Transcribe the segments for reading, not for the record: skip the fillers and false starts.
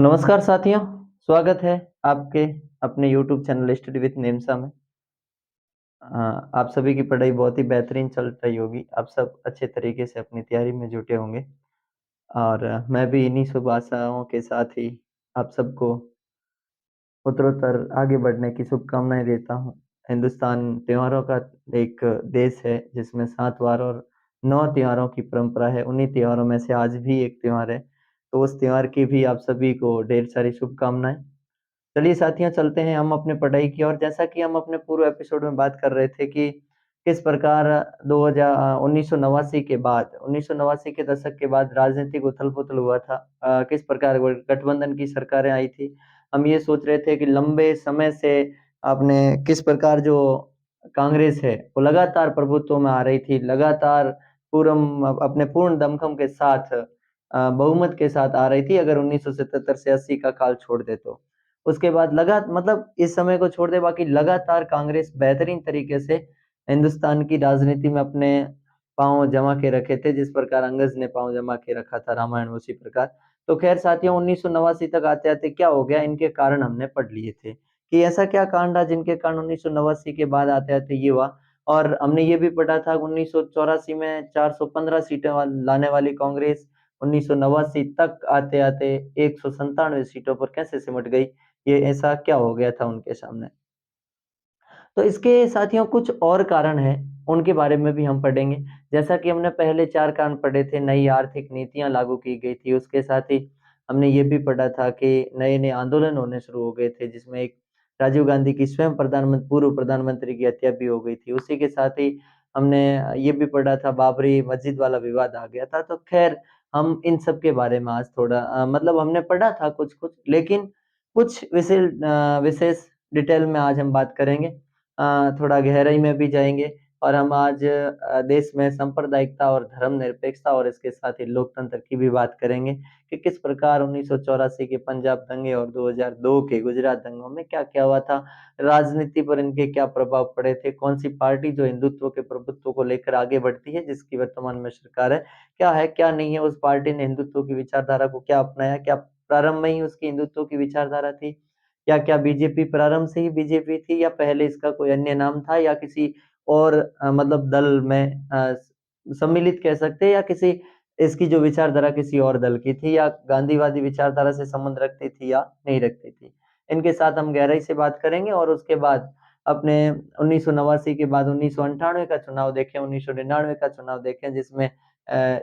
तो नमस्कार साथियों, स्वागत है आपके अपने यूट्यूब चैनल स्टडी विद निमसा में। आप सभी की पढ़ाई बहुत ही बेहतरीन चल रही होगी। आप सब अच्छे तरीके से अपनी तैयारी में जुटे होंगे और मैं भी इन्हीं शुभ आशाओं के साथ ही आप सबको उत्तरोत्तर आगे बढ़ने की शुभकामनाएँ देता हूँ। हिंदुस्तान त्योहारों का एक देश है जिसमें 7 वार और 9 त्योहारों की परंपरा है। उन्हीं त्योहारों में से आज भी एक त्योहार है, तो उस त्योहार की भी आप सभी को ढेर सारी शुभकामनाएँ। चलिए साथियों, चलते हैं हम अपने पढ़ाई की ओर। जैसा कि हम अपने पूर्व एपिसोड में बात कर रहे थे कि किस प्रकार 1989 के बाद 1989 के दशक के बाद राजनीतिक उथल-पुथल हुआ था। किस प्रकार गठबंधन की सरकारें आई थी। हम ये सोच रहे थे कि लंबे समय से आपने किस प्रकार जो कांग्रेस है, वो लगातार प्रभुत्व में आ रही थी, लगातार अपने पूर्ण दमखम के साथ बहुमत के साथ आ रही थी, अगर 1977 से 80 का काल छोड़ दें तो। उसके बाद मतलब इस समय को छोड़ दें, बाकी लगातार कांग्रेस बेहतरीन तरीके से हिंदुस्तान की राजनीति में अपने पाँव जमा के रखे थे, जिस प्रकार अंग्रेज़ ने पाँव जमा के रखा था रामायण में, उसी प्रकार। तो ख़ैर साथियों, 1989 तक आते-आते क्या हो गया, इनके कारण हमने पढ़ लिए थे कि ऐसा क्या कांड रहा जिनके कारण 1989 के बाद आते-आते ये हुआ। और हमने ये भी पढ़ा था 1984 में 415 सीटें लाने वाली कांग्रेस 1989 तक आते-आते 197 सीटों पर कैसे सिमट गई। ये ऐसा क्या हो गया था उनके सामने? तो इसके साथियों कुछ और कारण हैं, उनके बारे में भी हम पढ़ेंगे। जैसा कि हमने पहले 4 कारण पढ़े थे, नई आर्थिक नीतियाँ लागू की गई थी, उसके साथ ही हमने ये भी पढ़ा था कि नए-नए आंदोलन होने शुरू हो गए थे, जिसमें एक राजीव गांधी की स्वयं पूर्व प्रधानमंत्री की हत्या भी हो गई थी। उसी के साथ ही हमने ये भी पढ़ा था, बाबरी मस्जिद वाला विवाद आ गया था। तो ख़ैर हम इन सब के बारे में आज थोड़ा मतलब हमने पढ़ा था कुछ-कुछ, लेकिन कुछ विशेष डिटेल में आज हम बात करेंगे। थोड़ा गहराई में भी जाएँगे और हम आज देश में सांप्रदायिकता और धर्मनिरपेक्षता और इसके साथ ही लोकतंत्र की भी बात करेंगे कि किस प्रकार 1984 के पंजाब दंगे और 2002 के गुजरात दंगों में क्या-क्या हुआ था, राजनीति पर इनके क्या प्रभाव पड़े थे, कौन-सी पार्टी जो हिंदुत्व के प्रभुत्व को लेकर आगे बढ़ती है, जिसकी वर्तमान में सरकार है, क्या नहीं है, उस पार्टी ने हिंदुत्व की विचारधारा को क्या अपनाया, क्या प्रारंभ में ही उसकी हिंदुत्व की विचारधारा थी? क्या बीजेपी प्रारंभ से ही बीजेपी थी या पहले इसका कोई अन्य नाम था या किसी और मतलब दल में सम्मिलित कह सकते हैं या किसी इसकी जो विचारधारा किसी और दल की थी या गांधीवादी विचारधारा से संबंध रखती थी या नहीं रखती थी। इनके साथ हम गहराई से बात करेंगे और उसके बाद अपने 1989 के बाद 1998 का चुनाव देखें, 1999 का चुनाव देखें जिसमें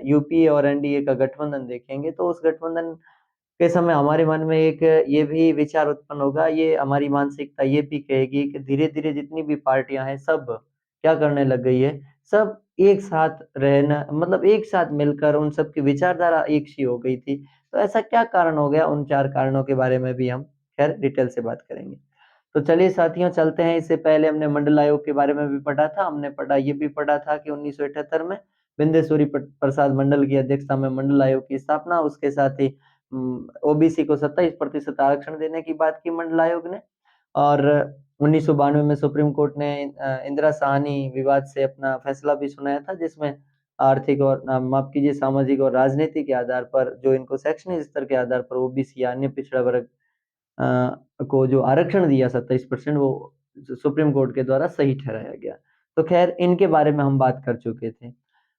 यूपीए और एनडीए का गठबंधन देखेंगे, तो उस गठबंधन के समय हमारे मन में एक ये भी विचार उत्पन्न होगा, ये हमारी मानसिकता ये भी कहेगी कि धीरे-धीरे जितनी भी पार्टियाँ हैं, सब क्या करने लग गई है, सब एक साथ रहना मतलब एक साथ मिलकर उन सब की विचारधारा एक सी हो गई थी। तो ऐसा क्या कारण हो गया? उन 4 कारणों के बारे में भी हम खैर डिटेल से बात करेंगे। तो चलिए साथियों चलते हैं, इससे पहले हमने मंडल आयोग के बारे में भी पढ़ा था, हमने ये भी पढ़ा था कि 1978 में बिंदेश्वरी प्रसाद मंडल की अध्यक्षता में मंडल आयोग की स्थापना, उसके साथ ही ओबीसी को 27% आरक्षण देने की बात की मंडल आयोग ने और 1992 में सुप्रीम कोर्ट ने इंदिरा साहनी विवाद से अपना फैसला भी सुनाया था, जिसमें आर्थिक और माफ़ कीजिए सामाजिक और राजनीति के आधार पर जो इनको शैक्षणिक स्तर के आधार पर ओबीसी या अन्य पिछड़ा वर्ग को जो आरक्षण दिया 27% वो सुप्रीम कोर्ट के द्वारा सही ठहराया गया। तो ख़ैर इनके बारे में हम बात कर चुके थे।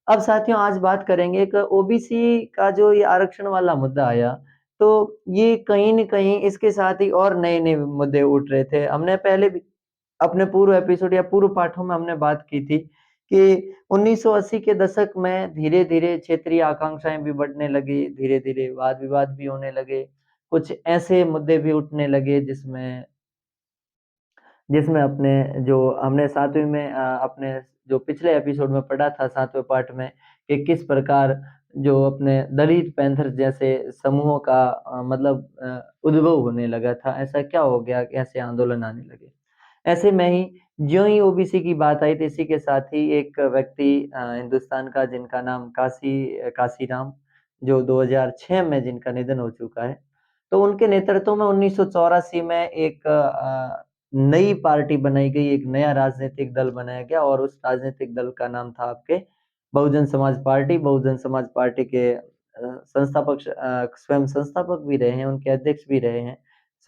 अब साथियों आज बात करेंगे एक ओबीसी का जो ये आरक्षण वाला मुद्दा आया, तो ये कहीं न कहीं इसके साथ ही और नए-नए मुद्दे उठ रहे थे। हमने पहले भी अपने पूर्व एपिसोड या पूर्व पाठों में हमने बात की थी कि 1980 के दशक में धीरे-धीरे क्षेत्रीय आकांक्षाएँ भी बढ़ने लगी, धीरे-धीरे वाद-विवाद भी होने लगे। कुछ ऐसे मुद्दे भी उठने लगे जिसमें जिसमें अपने जो हमने 7वीं में अपने जो पिछले एपिसोड में पढ़ा था 7वें पार्ट में कि किस प्रकार जो अपने दलित पैंथर जैसे समूहों का उद्भव होने लगा था। ऐसा क्या हो गया? ऐसे आंदोलन आने लगे। ऐसे में ही ज्यों ही ओबीसी की बात आई तो इसी के साथ ही एक व्यक्ति हिंदुस्तान का जिनका नाम काशीराम जो 2006 में जिनका निधन हो चुका है। तो उनके नेतृत्व में 1984 में एक नई पार्टी बनाई गई, एक नया राजनीतिक दल बनाया गया और उस राजनीतिक दल का नाम था आपके बहुजन समाज पार्टी। बहुजन समाज पार्टी के स्वयं संस्थापक भी रहे हैं, उनके अध्यक्ष भी रहे हैं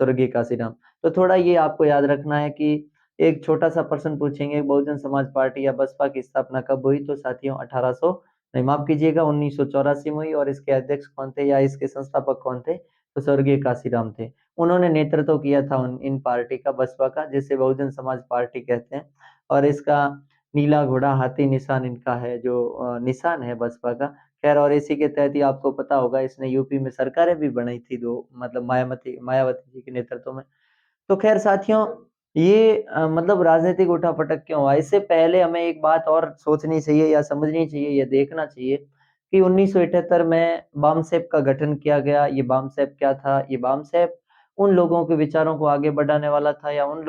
स्वर्गीय काशीराम। तो थोड़ा ये आपको याद रखना है कि एक छोटा सा प्रश्न पूछेंगे, बहुजन समाज पार्टी या बसपा की स्थापना कब हुई? तो साथियों 1800 नहीं माफ कीजिएगा 1984 में हुई। और इसके अध्यक्ष कौन थे या इसके संस्थापक कौन थे? तो स्वर्गीय काशीराम थे। उन्होंने नेतृत्व किया था इन पार्टी का, बसपा का, जिसे बहुजन समाज पार्टी कहते हैं। और इसका नीला घोड़ा हाथी निशान इनका है, जो निशान है बसपा का। खैर, और इसी के तहत ही आपको पता होगा इसने यूपी में सरकारें भी बनाई थी दो, मतलब मायावती जी के नेतृत्व में। तो खैर साथियों, ये मतलब राजनीतिक उठापटक क्यों हुआ? इससे पहले हमें एक बात और सोचनी चाहिए या समझनी चाहिए या देखना चाहिए कि 1978 में बामसेप का गठन किया गया। ये बामसेप क्या था? ये बामसेप उन लोगों के विचारों को आगे बढ़ाने वाला था, या उन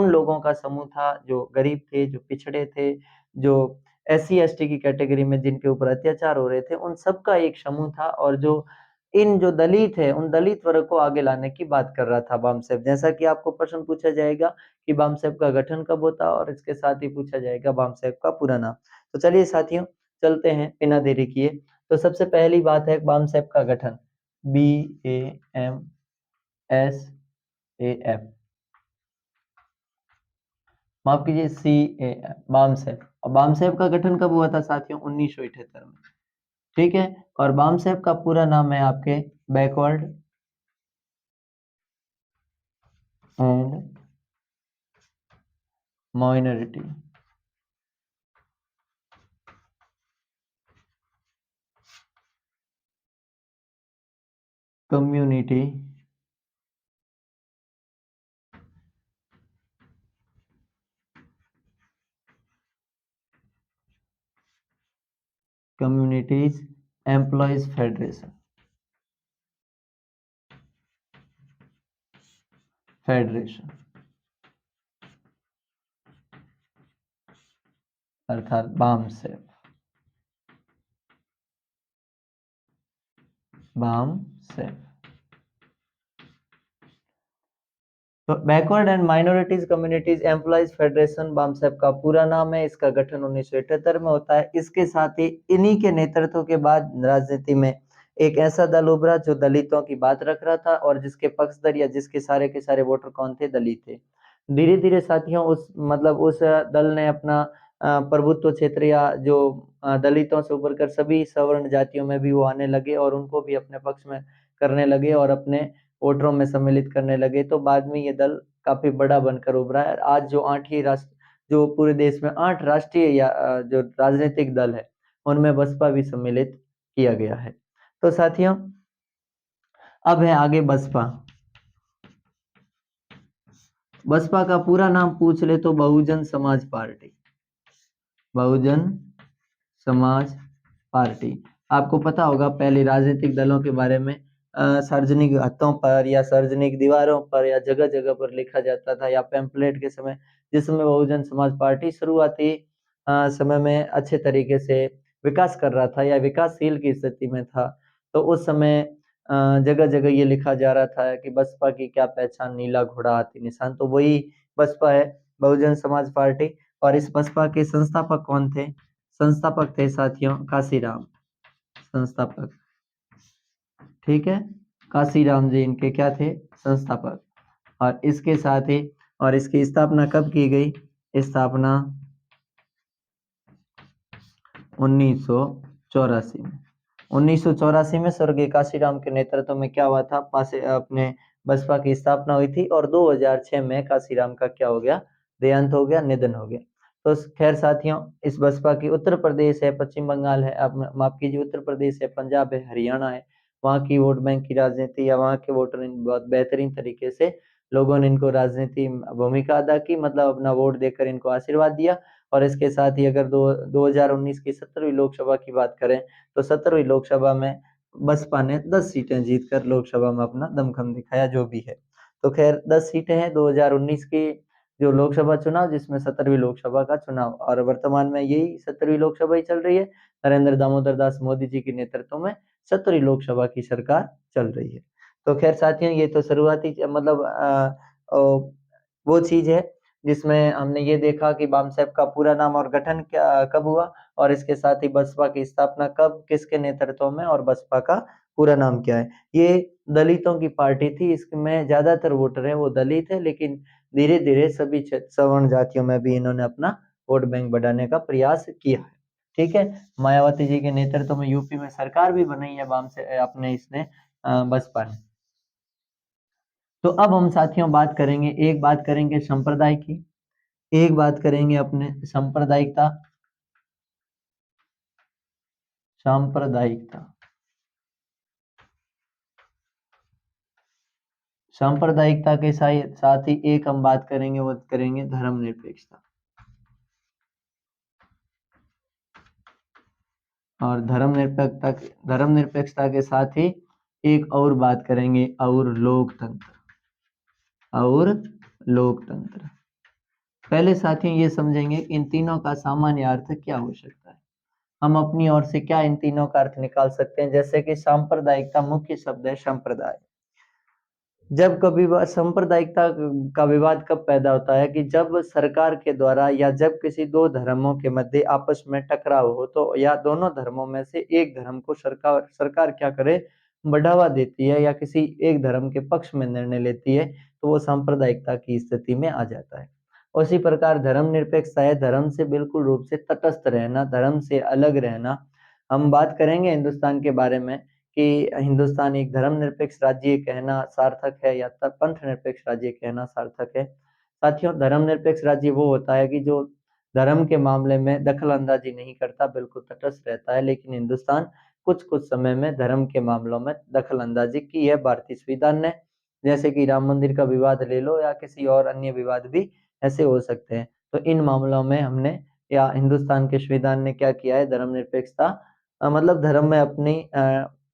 लोगों का समूह था जो गरीब थे, जो पिछड़े थे, जो एससी एसटी की कैटेगरी में जिनके ऊपर अत्याचार हो रहे थे, उन सबका एक समूह था। और जो दलित है, उन दलित वर्ग को आगे लाने की बात कर रहा था बामसेप। जैसा कि आपको प्रश्न पूछा जाएगा कि बामसेप का गठन कब होता, और इसके साथ ही पूछा जाएगा बामसेप का पूरा नाम। तो चलिए साथियों, चलते हैं बिना देरी किए। तो सबसे पहली बात है बामसेप का गठन, BAMSAF, माफ कीजिए CAF, बामसेप। और बामसेप का गठन कब हुआ था साथियों? 1978 में। ठीक है। और बामसेप का पूरा नाम है आपके backward and minority community communities employees federation अर्थात बामसेप। तो backward and minorities communities employees federation BAMCEF का पूरा नाम है। इसका गठन 1978 में होता है। इसके साथ ही इन्हीं के नेतृत्व के बाद राजनीति में एक ऐसा दल उभरा जो दलितों की बात रख रहा था, और जिसके पक्षधर या जिसके सारे के सारे वोटर कौन थे? दलित थे। धीरे धीरे साथियों उस दल ने अपना प्रभुत्व क्षेत्र, या जो दलितों से उभर कर सभी सवर्ण जातियों में भी वो आने लगे, और उनको भी अपने पक्ष में करने लगे और अपने वोटरों में सम्मिलित करने लगे। तो बाद में ये दल काफी बड़ा बनकर उभरा है। आज जो पूरे देश में 8 राष्ट्रीय या जो राजनीतिक दल है, उनमें बसपा भी सम्मिलित किया गया है। तो साथियों, अब है आगे बसपा। बसपा का पूरा नाम पूछ ले तो बहुजन समाज पार्टी। बहुजन समाज पार्टी। आपको पता होगा पहले राजनीतिक दलों के बारे में सार्वजनिक हत्थों पर या सार्वजनिक दीवारों पर या जगह जगह पर लिखा जाता था, या पैम्पलेट के समय, जिस समय बहुजन समाज पार्टी शुरुआती समय में अच्छे तरीके से विकास कर रहा था या विकासशील की स्थिति में था, तो उस समय जगह जगह ये लिखा जा रहा था कि बसपा की क्या पहचान? नीला घोड़ा हाथी निशान। तो वही बसपा है, बहुजन समाज पार्टी। और इस बसपा के संस्थापक कौन थे? संस्थापक थे साथियों काशीराम, संस्थापक। ठीक है, काशीराम जी इनके क्या थे? संस्थापक। और इसके साथ ही, और इसकी स्थापना कब की गई? स्थापना 1984 में। 1984 में स्वर्गीय काशीराम के नेतृत्व में क्या हुआ था? अपने बसपा की स्थापना हुई थी। और 2006 में काशीराम का क्या हो गया? देहांत हो गया, निधन हो गया। तो खैर साथियों, इस बसपा की उत्तर प्रदेश है, पश्चिम बंगाल है, माफ कीजिए, उत्तर प्रदेश है, पंजाब है, हरियाणा है, वहाँ की वोट बैंक की राजनीति या वहाँ के वोटर बहुत बेहतरीन तरीके से लोगों ने इनको राजनीति भूमिका अदा की, मतलब अपना वोट देकर इनको आशीर्वाद दिया। और इसके साथ ही अगर 2019 की 17वीं लोकसभा की बात करें, तो 17वीं लोकसभा में बसपा ने 10 सीटें जीतकर लोकसभा में अपना दमखम दिखाया, जो भी है। तो खैर 10 सीटें हैं 2019 की जो लोकसभा चुनाव, जिसमें 17वीं लोकसभा का चुनाव, और वर्तमान में यही 17वीं लोकसभा ही चल रही है। नरेंद्र दामोदर दास मोदी जी के नेतृत्व में 17वीं लोकसभा की सरकार चल रही है। तो खैर साथियों, ये तो शुरुआती मतलब वो चीज है। जिसमें हमने ये देखा कि बामसेफ का पूरा नाम और गठन क्या कब हुआ, और इसके साथ ही बसपा की स्थापना कब, किसके नेतृत्व में, और बसपा का पूरा नाम क्या है। ये दलितों की पार्टी थी, इसमें ज्यादातर वोटर है वो दलित है, लेकिन धीरे धीरे सभी सवर्ण जातियों में भी इन्होंने अपना वोट बैंक बढ़ाने का प्रयास किया है। ठीक है, मायावती जी के नेतृत्व में यूपी में सरकार भी बनाई है बाम से अपने इसने बसपा ने। तो अब हम साथियों बात करेंगे, एक बात करेंगे संप्रदाय की, एक बात करेंगे अपने सांप्रदायिकता, सांप्रदायिकता, सांप्रदायिकता के साथ ही एक हम बात करेंगे, वो करेंगे धर्मनिरपेक्षता। और धर्मनिरपेक्षता के साथ ही एक और बात करेंगे, और लोकतंत्र, और लोकतंत्र। पहले साथियों ये समझेंगे इन तीनों का सामान्य अर्थ क्या हो सकता है, हम अपनी ओर से क्या इन तीनों का अर्थ निकाल सकते हैं। जैसे कि सांप्रदायिकता मुख्य शब्द है संप्रदाय। जब कभी सांप्रदायिकता का विवाद कब पैदा होता है कि जब सरकार के द्वारा या जब किसी दो धर्मों के मध्य आपस में टकराव हो, तो या दोनों धर्मों में से एक धर्म को सरकार सरकार क्या करे, बढ़ावा देती है या किसी एक धर्म के पक्ष में निर्णय लेती है, तो वो सांप्रदायिकता की स्थिति में आ जाता है। उसी प्रकार धर्मनिरपेक्षता है धर्म से बिल्कुल रूप से तटस्थ रहना, धर्म से अलग रहना। हम बात करेंगे हिंदुस्तान के बारे में कि हिंदुस्तान एक धर्मनिरपेक्ष राज्य कहना सार्थक है या पंथ निरपेक्ष राज्य कहना सार्थक है। साथियों, धर्मनिरपेक्ष राज्य वो होता है कि जो धर्म के मामले में दखल अंदाजी नहीं करता, बिल्कुल तटस्थ रहता है, लेकिन हिंदुस्तान कुछ कुछ समय में धर्म के मामलों में दखल अंदाजी की है भारतीय संविधान ने। जैसे कि राम मंदिर का विवाद ले लो या किसी और अन्य विवाद भी ऐसे हो सकते हैं। तो इन मामलों में हमने या हिंदुस्तान के संविधान ने क्या किया है, धर्मनिरपेक्षता मतलब धर्म में अपनी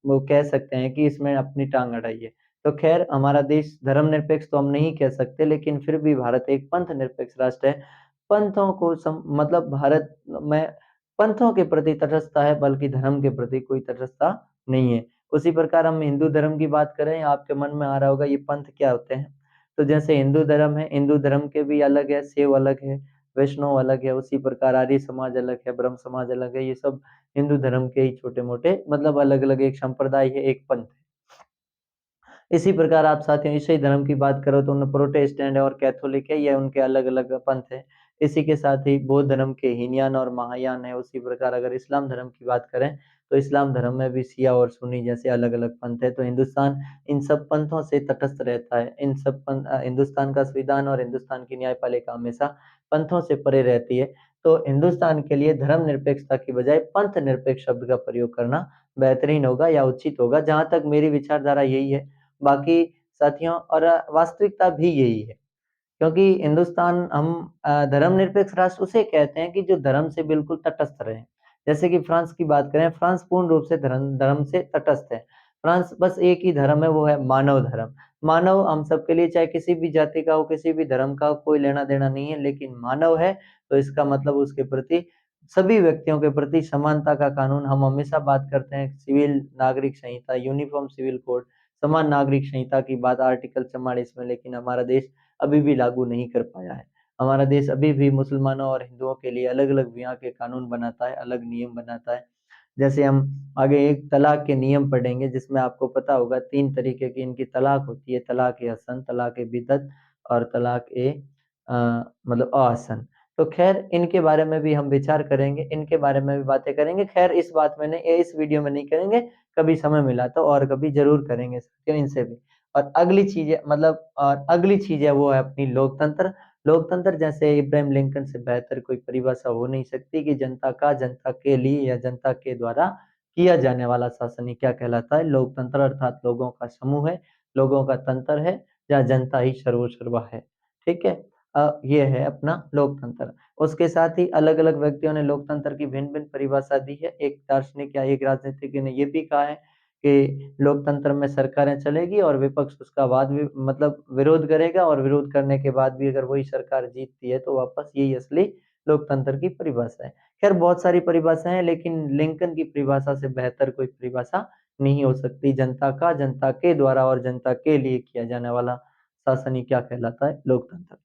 वो कह सकते हैं कि इसमें अपनी टांग अड़ाई है। तो खैर हमारा देश धर्मनिरपेक्ष तो हम नहीं कह सकते, लेकिन फिर भी भारत एक पंथ निरपेक्ष राष्ट्र है। पंथों को मतलब भारत में पंथों के प्रति तटस्थता है, बल्कि धर्म के प्रति कोई तटस्थता नहीं है। उसी प्रकार हम हिंदू धर्म की बात करें, आपके मन में आ रहा होगा ये पंथ क्या होते हैं। तो जैसे हिंदू धर्म है, हिंदू धर्म के भी अलग है, शैव अलग है, वैष्णव अलग है, उसी प्रकार आर्य समाज अलग है, ब्रह्म समाज अलग है। ये सब हिंदू धर्म के ही छोटे मोटे मतलब अलग अलग एक संप्रदाय है, एक पंथ है। इसी प्रकार आप साथियों ईसाई धर्म की बात करो तो उनमें प्रोटेस्टेंट है और कैथोलिक है, ये उनके अलग अलग पंथ है। इसी के साथ ही बौद्ध धर्म के हीनयान और महायान है। उसी प्रकार अगर इस्लाम धर्म की बात करें तो इस्लाम धर्म में भी शिया और सुन्नी जैसे अलग अलग पंथ है। तो हिंदुस्तान इन सब पंथों से तटस्थ रहता है। इन सब हिंदुस्तान का संविधान और हिंदुस्तान की न्यायपालिका हमेशा पंथों से परे रहती है। तो हिंदुस्तान के लिए धर्म निरपेक्षता की बजाय पंथ निरपेक्ष शब्द का प्रयोग करना बेहतरीन होगा या उचित होगा, जहां तक मेरी विचारधारा यही है। बाकी साथियों और वास्तविकता भी यही है, क्योंकि हिंदुस्तान हम धर्मनिरपेक्ष राष्ट्र उसे कहते हैं कि जो धर्म से बिल्कुल तटस्थ रहे। जैसे कि फ्रांस की बात करें, फ्रांस पूर्ण रूप से धर्म धर्म से तटस्थ है। फ्रांस बस एक ही धर्म है, वो है मानव धर्म। मानव हम सबके लिए, चाहे किसी भी जाति का हो, किसी भी धर्म का हो, कोई लेना देना नहीं है, लेकिन मानव है तो इसका मतलब उसके प्रति सभी व्यक्तियों के प्रति समानता का कानून। हम हमेशा बात करते हैं सिविल नागरिक संहिता, यूनिफॉर्म सिविल कोड, समान नागरिक संहिता की बात आर्टिकल 44 में, लेकिन हमारा देश अभी भी लागू नहीं कर पाया है। हमारा देश अभी भी मुसलमानों और हिंदुओं के लिए अलग अलग यहाँ के कानून बनाता है, अलग नियम बनाता है। जैसे हम आगे एक तलाक के नियम पढ़ेंगे, जिसमें आपको पता होगा 3 तरीके की इनकी तलाक होती है, तलाक ए हसन, तलाक ए बिदत और तलाक ए मतलब अहसन। तो खैर इनके बारे में भी हम विचार करेंगे, इनके बारे में भी बातें करेंगे। खैर इस बात में नहीं, इस वीडियो में नहीं करेंगे, कभी समय मिला तो और कभी जरूर करेंगे साथियों इनसे भी। और अगली चीज है मतलब और अगली चीज है वो है अपनी लोकतंत्र। लोकतंत्र जैसे इब्राहिम लिंकन से बेहतर कोई परिभाषा हो नहीं सकती कि जनता का, जनता के लिए या जनता के द्वारा किया जाने वाला शासन ही क्या कहलाता है, लोकतंत्र। अर्थात लोगों का समूह है, लोगों का तंत्र है, जहाँ जनता ही सर्वोसर्वा है। ठीक है, ये है अपना लोकतंत्र। उसके साथ ही अलग अलग व्यक्तियों ने लोकतंत्र की भिन्न भिन्न परिभाषा दी है। एक दार्शनिक या एक राजनीतिज्ञ ने ये भी कहा है कि लोकतंत्र में सरकारें चलेगी और विपक्ष उसका वाद भी मतलब विरोध करेगा, और विरोध करने के बाद भी अगर वही सरकार जीतती है तो वापस यही असली लोकतंत्र की परिभाषा है। खैर बहुत सारी परिभाषाएं हैं, लेकिन लिंकन की परिभाषा से बेहतर कोई परिभाषा नहीं हो सकती। जनता का, जनता के द्वारा और जनता के लिए किया जाने वाला शासन ही क्या कहलाता है, लोकतंत्र।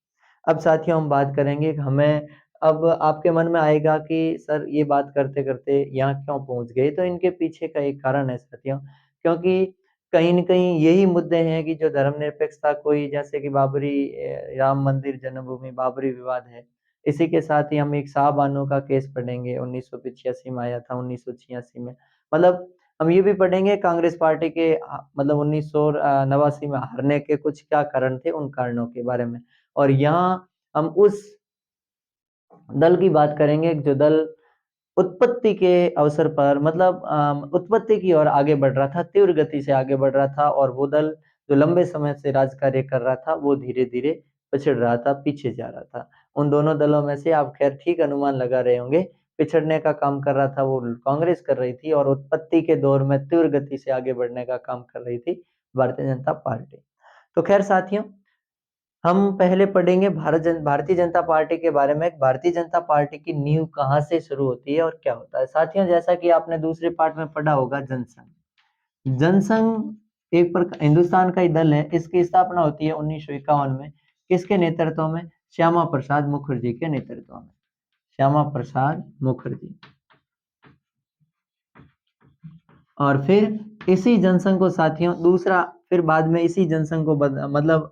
अब साथियों हम बात करेंगे कि हमें, अब आपके मन में आएगा कि सर ये बात करते-करते यहाँ क्यों पहुँच गए? तो इनके पीछे का एक कारण है साथियों, क्योंकि कहीं न कहीं यही मुद्दे हैं कि जो धर्मनिरपेक्षता, कोई जैसे कि बाबरी राम मंदिर जन्मभूमि बाबरी विवाद है। इसी के साथ ही हम एक शाहबानो का केस पढ़ेंगे, 1985 में आया था, 1986 में। मतलब हम ये भी पढ़ेंगे कांग्रेस पार्टी के मतलब 1989 में हारने के कुछ क्या कारण थे, उन कारणों के बारे में। और यहाँ हम उस दल की बात करेंगे जो दल उत्पत्ति के अवसर पर, मतलब उत्पत्ति की ओर आगे बढ़ रहा था, तीव्र गति से आगे बढ़ रहा था, और वो दल जो लंबे समय से राज कार्य कर रहा था, वो धीरे-धीरे पिछड़ रहा था, पीछे जा रहा था। उन दोनों दलों में से आप खैर ठीक अनुमान लगा रहे होंगे, पिछड़ने का काम कर रहा था वो कांग्रेस कर रही थी, और उत्पत्ति के दौर में तीव्र गति से आगे बढ़ने का काम कर रही थी भारतीय जनता पार्टी। तो खैर साथियों, हम पहले पढ़ेंगे भारतीय जनता पार्टी के बारे में। भारतीय जनता पार्टी की नींव कहाँ से शुरू होती है और क्या होता है? साथियों, जैसा कि आपने दूसरे पार्ट में पढ़ा होगा, जनसंघ। जनसंघ एक प्रकार हिंदुस्तान का ही दल है। इसकी स्थापना होती है 1951 में। किसके नेतृत्व में? श्यामा प्रसाद मुखर्जी के नेतृत्व में। श्यामा प्रसाद मुखर्जी। और फिर इसी जनसंघ को साथियों दूसरा, फिर बाद में इसी जनसंघ को मतलब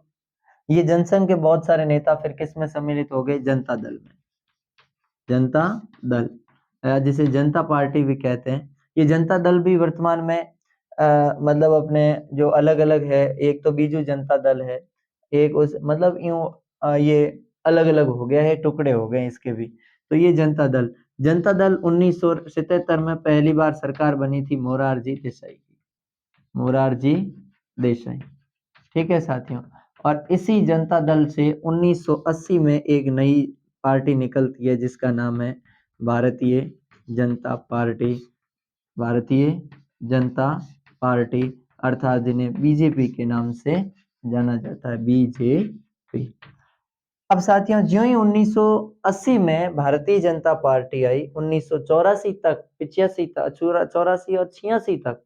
ये जनसंघ के बहुत सारे नेता फिर किस में सम्मिलित हो गए? जनता दल में। जनता दल, जिसे जनता पार्टी भी कहते हैं। ये जनता दल भी वर्तमान में मतलब अपने जो अलग-अलग है, एक तो बीजू जनता दल है, एक उस मतलब यूँ ये अलग-अलग हो गया है, टुकड़े हो गए हैं इसके भी। तो ये जनता दल 1977 में पहली बार सरकार बनी थी मोरारजी देसाई की। मोरारजी देसाई। ठीक है साथियों, और इसी जनता दल से 1980 में एक नई पार्टी निकलती है जिसका नाम है भारतीय जनता पार्टी। भारतीय जनता पार्टी, अर्थात जिन्हें बीजेपी के नाम से जाना जाता है, बीजेपी। अब साथियों, ज्यों ही 1980 में भारतीय जनता पार्टी आई, 1984 तक, 85 तक, 84 और 86 तक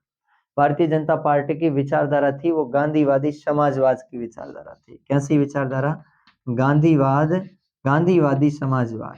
भारतीय जनता पार्टी की विचारधारा थी वो गांधीवादी समाजवाद की विचारधारा थी। कैसी विचारधारा? गांधीवाद, गांधीवादी समाजवाद,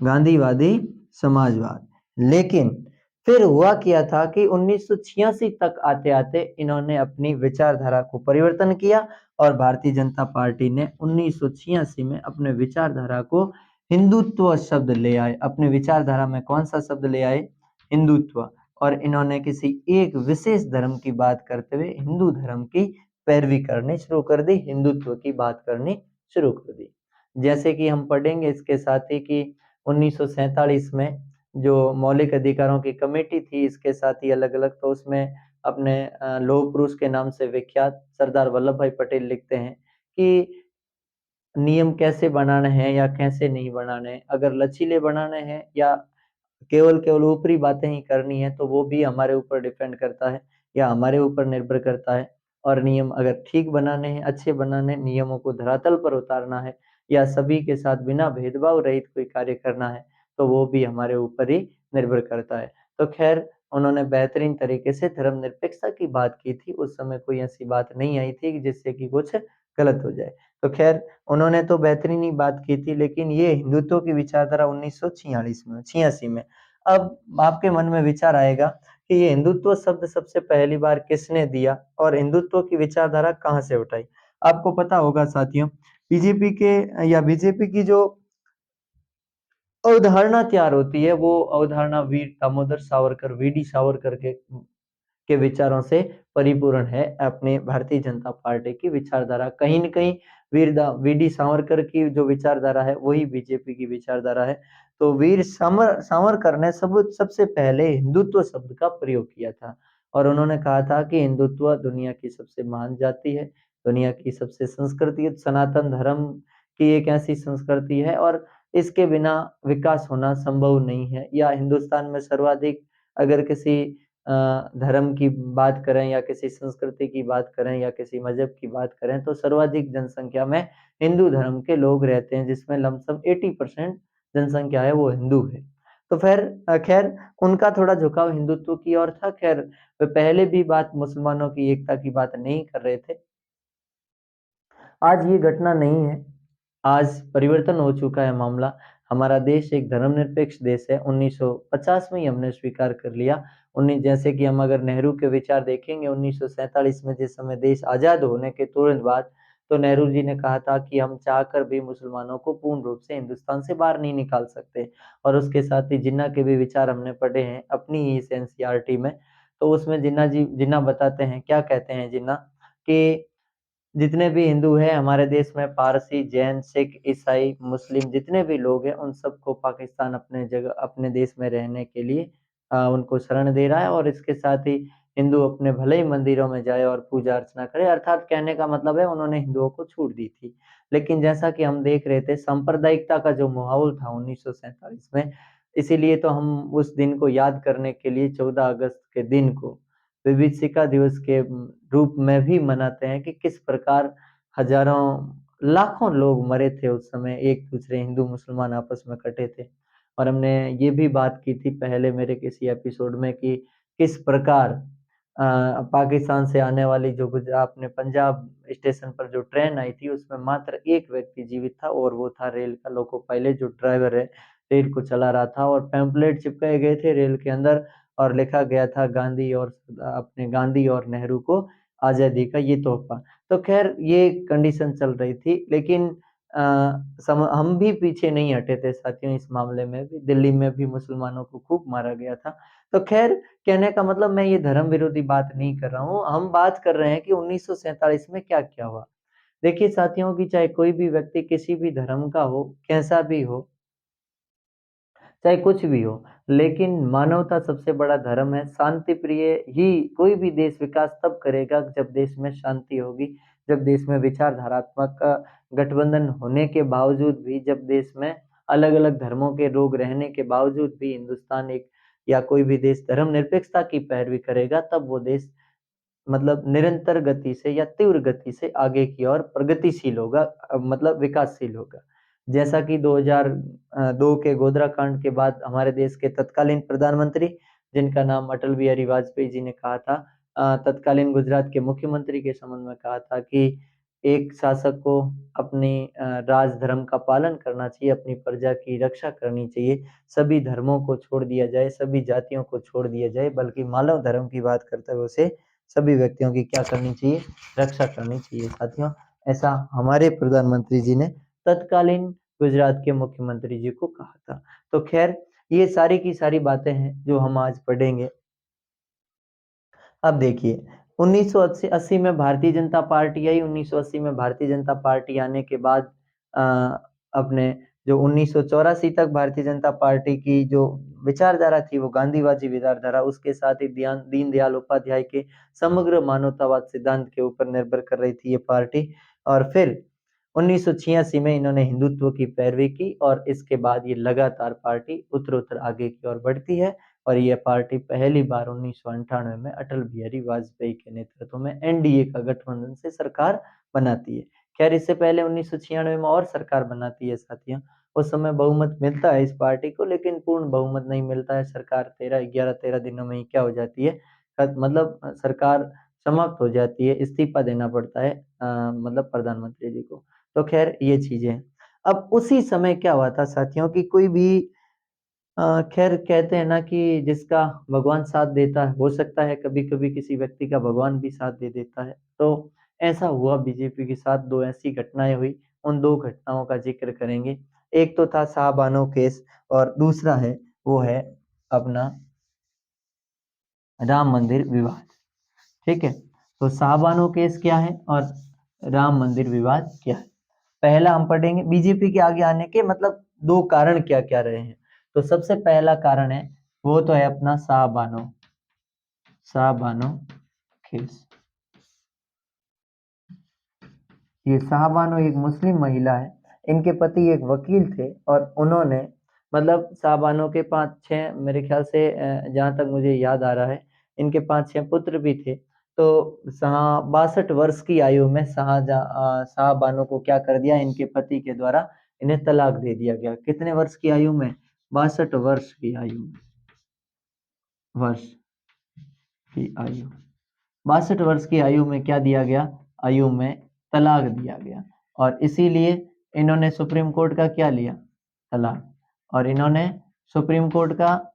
गांधीवादी समाजवाद। लेकिन फिर हुआ क्या था कि 1986 तक आते-आते इन्होंने अपनी विचारधारा को परिवर्तन किया, और भारतीय जनता पार्टी ने 1986 में अपने विचारधारा को हिंदुत्व शब्द ले आए। अपने विचारधारा में कौन सा शब्द ले आए? हिंदुत्व। और इन्होंने किसी एक विशेष धर्म की बात करते हुए हिंदू धर्म की पैरवी करनी शुरू कर दी, हिंदुत्व की बात करनी शुरू कर दी। जैसे कि हम पढ़ेंगे इसके साथ ही कि 1947 में जो मौलिक अधिकारों की कमेटी थी, इसके साथ ही अलग-अलग, तो उसमें अपने लौह पुरुष के नाम से विख्यात सरदार वल्लभ भाई पटेल लिखते हैं कि नियम कैसे बनाने हैं या कैसे नहीं बनाने हैं। अगर लचीले बनाने हैं या केवल ऊपरी बातें ही करनी है, तो वो भी हमारे ऊपर डिपेंड करता है या हमारे ऊपर निर्भर करता है। और नियम अगर ठीक बनाने हैं, अच्छे बनाने हैं, नियमों को धरातल पर उतारना है या सभी के साथ बिना भेदभाव रहित कोई कार्य करना है, तो वो भी हमारे ऊपर ही निर्भर करता है। तो खैर, उन्होंने बेहतरीन तरीके से धर्मनिरपेक्षता की बात की थी। उस समय कोई ऐसी बात नहीं आई थी कि जिससे कि कुछ गलत हो जाए। तो खैर, उन्होंने तो बेहतरीन ही बात की थी, लेकिन ये हिंदुत्व की विचारधारा 1946 में, 86 में। अब आपके मन में विचार आएगा कि ये हिंदुत्व शब्द सबसे पहली बार किसने दिया और हिंदुत्व की विचारधारा कहाँ से उठाई? आपको पता होगा साथियों, बीजेपी के या बीजेपी की जो अवधारणा तैयार होती है, वो अवधारणा वीर दामोदर सावरकर, वीडी सावरकर के विचारों से परिपूर्ण है। अपने भारतीय जनता पार्टी की विचारधारा कहीं न कहीं वीडी सावरकर की जो विचारधारा है, वही बीजेपी की विचारधारा है। तो वीर सावरकर ने सबसे पहले हिंदुत्व शब्द का प्रयोग किया था, और उन्होंने कहा था कि हिंदुत्व दुनिया की सबसे महान जाति है, दुनिया की सबसे संस्कृति, सनातन धर्म की एक ऐसी संस्कृति है, और इसके बिना विकास होना संभव नहीं है। या हिंदुस्तान में सर्वाधिक अगर किसी अ, धर्म की बात करें या किसी संस्कृति की बात करें या किसी मज़हब की बात करें, तो सर्वाधिक जनसंख्या में हिंदू धर्म के लोग रहते हैं, जिसमें लमसम 80% जनसंख्या है वो हिंदू है। तो फिर खैर, उनका थोड़ा झुकाव हिंदुत्व की ओर था। खैर, वे पहले भी बात मुसलमानों की एकता की बात नहीं कर रहे थे। आज ये घटना नहीं है, आज परिवर्तन हो चुका है मामला। हमारा देश एक धर्मनिरपेक्ष देश है, 1950 में ही हमने स्वीकार कर लिया। उन्नीस जैसे कि हम अगर नेहरू के विचार देखेंगे 1947 में, जिस समय देश आज़ाद होने के तुरंत बाद, तो नेहरू जी ने कहा था कि हम चाहकर भी मुसलमानों को पूर्ण रूप से हिंदुस्तान से बाहर नहीं निकाल सकते। और उसके साथ ही जिन्ना के भी विचार हमने पढ़े हैं अपनी ही इस एनसीईआरटी में। तो उसमें जिन्ना बताते हैं, क्या कहते हैं जिन्ना, कि जितने भी हिंदू हैं हमारे देश में, पारसी, जैन, सिख, ईसाई, मुस्लिम, जितने भी लोग हैं उन सबको पाकिस्तान अपने जगह अपने देश में रहने के लिए उनको शरण दे रहा है। और इसके साथ ही हिंदू अपने भले ही मंदिरों में जाए और पूजा अर्चना करे, अर्थात कहने का मतलब है उन्होंने हिंदुओं को छूट दी थी। लेकिन जैसा कि हम देख रहे थे, सांप्रदायिकता का जो माहौल था 1947 में, इसीलिए तो हम उस दिन को याद करने के लिए 14 अगस्त के दिन को विभीषिका दिवस के रूप में भी मनाते हैं कि किस प्रकार हजारों लाखों लोग मरे थे उस समय, एक दूसरे हिंदू मुसलमान आपस में कटे थे। और हमने ये भी बात की थी पहले मेरे किसी एपिसोड में कि किस प्रकार पाकिस्तान से आने वाली जो गुजरात अपने पंजाब स्टेशन पर जो ट्रेन आई थी उसमें मात्र एक व्यक्ति जीवित था, और वो था रेल का लोको पायलट, जो ड्राइवर है रेल को चला रहा था। और पैम्पलेट चिपकाए गए थे रेल के अंदर और लिखा गया था गांधी और नेहरू को आज़ादी का ये तोहफा। तो खैर ये कंडीशन चल रही थी, लेकिन हम भी पीछे नहीं हटे थे साथियों। इस मामले में भी दिल्ली में भी मुसलमानों को खूब मारा गया था। तो खैर, कहने का मतलब मैं ये धर्म विरोधी बात नहीं कर रहा हूँ, हम बात कर रहे हैं कि 1947 में क्या क्या हुआ। देखिए साथियों, की चाहे कोई भी व्यक्ति किसी भी धर्म का हो, कैसा भी हो, चाहे कुछ भी हो, लेकिन मानवता सबसे बड़ा धर्म है। शांति प्रिय ही कोई भी देश विकास तब करेगा जब देश में शांति होगी, जब देश में विचारधारात्मक गठबंधन होने के बावजूद भी, जब देश में अलग अलग धर्मों के लोग रहने के बावजूद भी हिंदुस्तान एक या कोई भी देश धर्मनिरपेक्षता की पैरवी करेगा, तब वो देश मतलब निरंतर गति से या तीव्र गति से आगे की ओर प्रगतिशील होगा, मतलब विकासशील होगा। जैसा कि 2002 के गोधरा कांड के बाद हमारे देश के तत्कालीन प्रधानमंत्री, जिनका नाम अटल बिहारी वाजपेयी जी ने कहा था, तत्कालीन गुजरात के मुख्यमंत्री के संबंध में कहा था कि एक शासक को अपनी राज धर्म का पालन करना चाहिए, अपनी प्रजा की रक्षा करनी चाहिए, सभी धर्मों को छोड़ दिया जाए, सभी जातियों को छोड़ दिया जाए, बल्कि मानव धर्म की बात करते हुए उसे सभी व्यक्तियों की क्या करनी चाहिए, रक्षा करनी चाहिए साथियों। ऐसा हमारे प्रधानमंत्री जी ने तत्कालीन गुजरात के मुख्यमंत्री जी को कहा था। तो खैर, ये सारी की सारी बातें हैं जो हम आज पढ़ेंगे। अब देखिए, 1980 में भारतीय जनता पार्टी आई। 1980 में भारतीय जनता पार्टी आने के बाद अ, अपने जो 1984 तक भारतीय जनता पार्टी की जो विचारधारा थी वो गांधीवादी विचारधारा, उसके साथ ही दीनदयाल उपाध्याय के समग्र मानवतावाद सिद्धांत के ऊपर निर्भर कर रही थी ये पार्टी। और फिर 1986 में इन्होंने हिंदुत्व की पैरवी की और इसके बाद ये लगातार पार्टी उत्तरोत्तर आगे की ओर बढ़ती है। और ये पार्टी पहली बार 1998 में अटल बिहारी वाजपेयी के नेतृत्व में एनडीए का गठबंधन से सरकार बनाती है। खैर, इससे पहले 1996 में और सरकार बनाती है साथियों। उस समय बहुमत मिलता है इस पार्टी को, लेकिन पूर्ण बहुमत नहीं मिलता है। सरकार 13 दिनों में ही क्या हो जाती है, मतलब सरकार समाप्त हो जाती है, इस्तीफा देना पड़ता है मतलब प्रधानमंत्री जी को। तो खैर ये चीजें हैं। अब उसी समय क्या हुआ था साथियों कि कोई भी खैर कहते हैं ना कि जिसका भगवान साथ देता है, हो सकता है कभी कभी किसी व्यक्ति का भगवान भी साथ दे देता है। तो ऐसा हुआ बीजेपी के साथ, दो ऐसी घटनाएं हुई, उन दो घटनाओं का जिक्र करेंगे। एक तो था शाहबानो केस और दूसरा है वो है अपना राम मंदिर विवाद। ठीक है, तो शाहबानो केस क्या है और राम मंदिर विवाद क्या है, पहला हम पढ़ेंगे। बीजेपी के आगे आने के मतलब दो कारण क्या क्या रहे हैं। तो सबसे पहला कारण है वो तो है अपना शाहबानो केस। ये शाहबानो एक मुस्लिम महिला है, इनके पति एक वकील थे और उन्होंने मतलब शाहबानो के पांच छह मेरे ख्याल से जहां तक मुझे याद आ रहा है इनके पांच छह पुत्र भी थे। तो शाह 62 वर्ष की आयु में शाहबानो को क्या कर दिया, इनके पति के द्वारा इन्हें तलाक दे दिया गया। कितने वर्ष की आयु में, 62 वर्ष की आयु में, वर्ष की आयु 62 वर्ष की आयु में क्या दिया गया, आयु में तलाक दिया गया। और इसीलिए इन्होंने सुप्रीम कोर्ट का क्या लिया, तलाक। और इन्होंने सुप्रीम कोर्ट का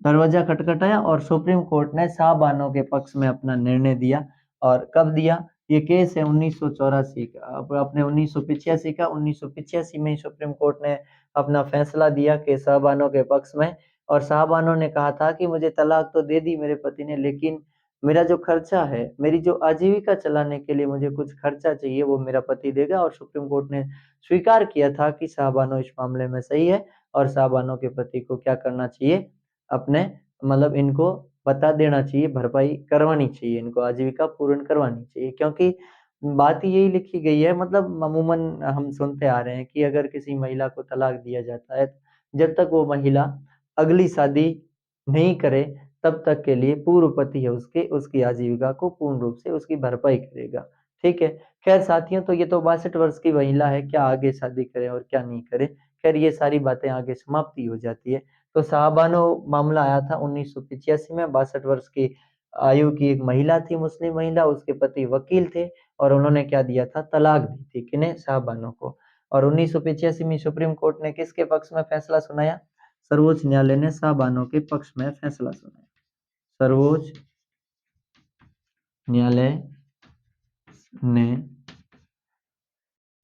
दरवाजा खटखटाया और सुप्रीम कोर्ट ने साहबानों के पक्ष में अपना निर्णय दिया। और कब दिया, ये केस है 1984 का, अपने 1985 का। 1985 में ही सुप्रीम कोर्ट ने अपना फैसला दिया कि साहबानों के पक्ष में। और साहबानों ने कहा था कि मुझे तलाक तो दे दी मेरे पति ने, लेकिन मेरा जो खर्चा है, मेरी जो आजीविका चलाने के लिए मुझे कुछ खर्चा चाहिए, वो मेरा पति देगा। और सुप्रीम कोर्ट ने स्वीकार किया था कि साहबानों इस मामले में सही है और साहबानों के पति को क्या करना चाहिए, अपने मतलब इनको बता देना चाहिए, भरपाई करवानी चाहिए, इनको आजीविका पूर्ण करवानी चाहिए। क्योंकि बात ही यही लिखी गई है, मतलब अमूमन हम सुनते आ रहे हैं कि अगर किसी महिला को तलाक दिया जाता है, जब तक वो महिला अगली शादी नहीं करे, तब तक के लिए पूर्व पति है उसके, उसकी आजीविका को पूर्ण रूप से उसकी भरपाई करेगा। ठीक है। खैर साथियों, तो ये तो 62 वर्ष की महिला है, क्या आगे शादी करे और क्या नहीं करे, खैर ये सारी बातें आगे समाप्ति हो जाती है। तो साहबानो मामला आया था 1985 में। 62 वर्ष की आयु की एक महिला थी, मुस्लिम महिला, उसके पति वकील थे और उन्होंने क्या दिया था, तलाक दी थी, किन्हें, साहबानो को। और 1985 में सुप्रीम कोर्ट ने किसके पक्ष में फैसला सुनाया, सर्वोच्च न्यायालय ने साहबानो के पक्ष में फैसला सुनाया। सर्वोच्च न्यायालय ने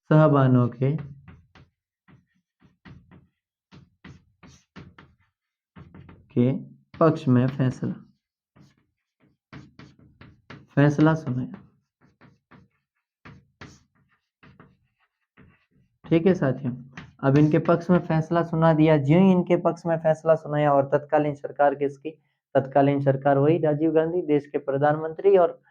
साहबानो के पक्ष में फैसला सुनाया। ठीक है साथियों, अब इनके पक्ष में फैसला सुना दिया। ज्यों ही इनके पक्ष में फैसला सुनाया, और तत्कालीन सरकार किसकी, तत्कालीन सरकार वही राजीव गांधी, देश के प्रधानमंत्री। और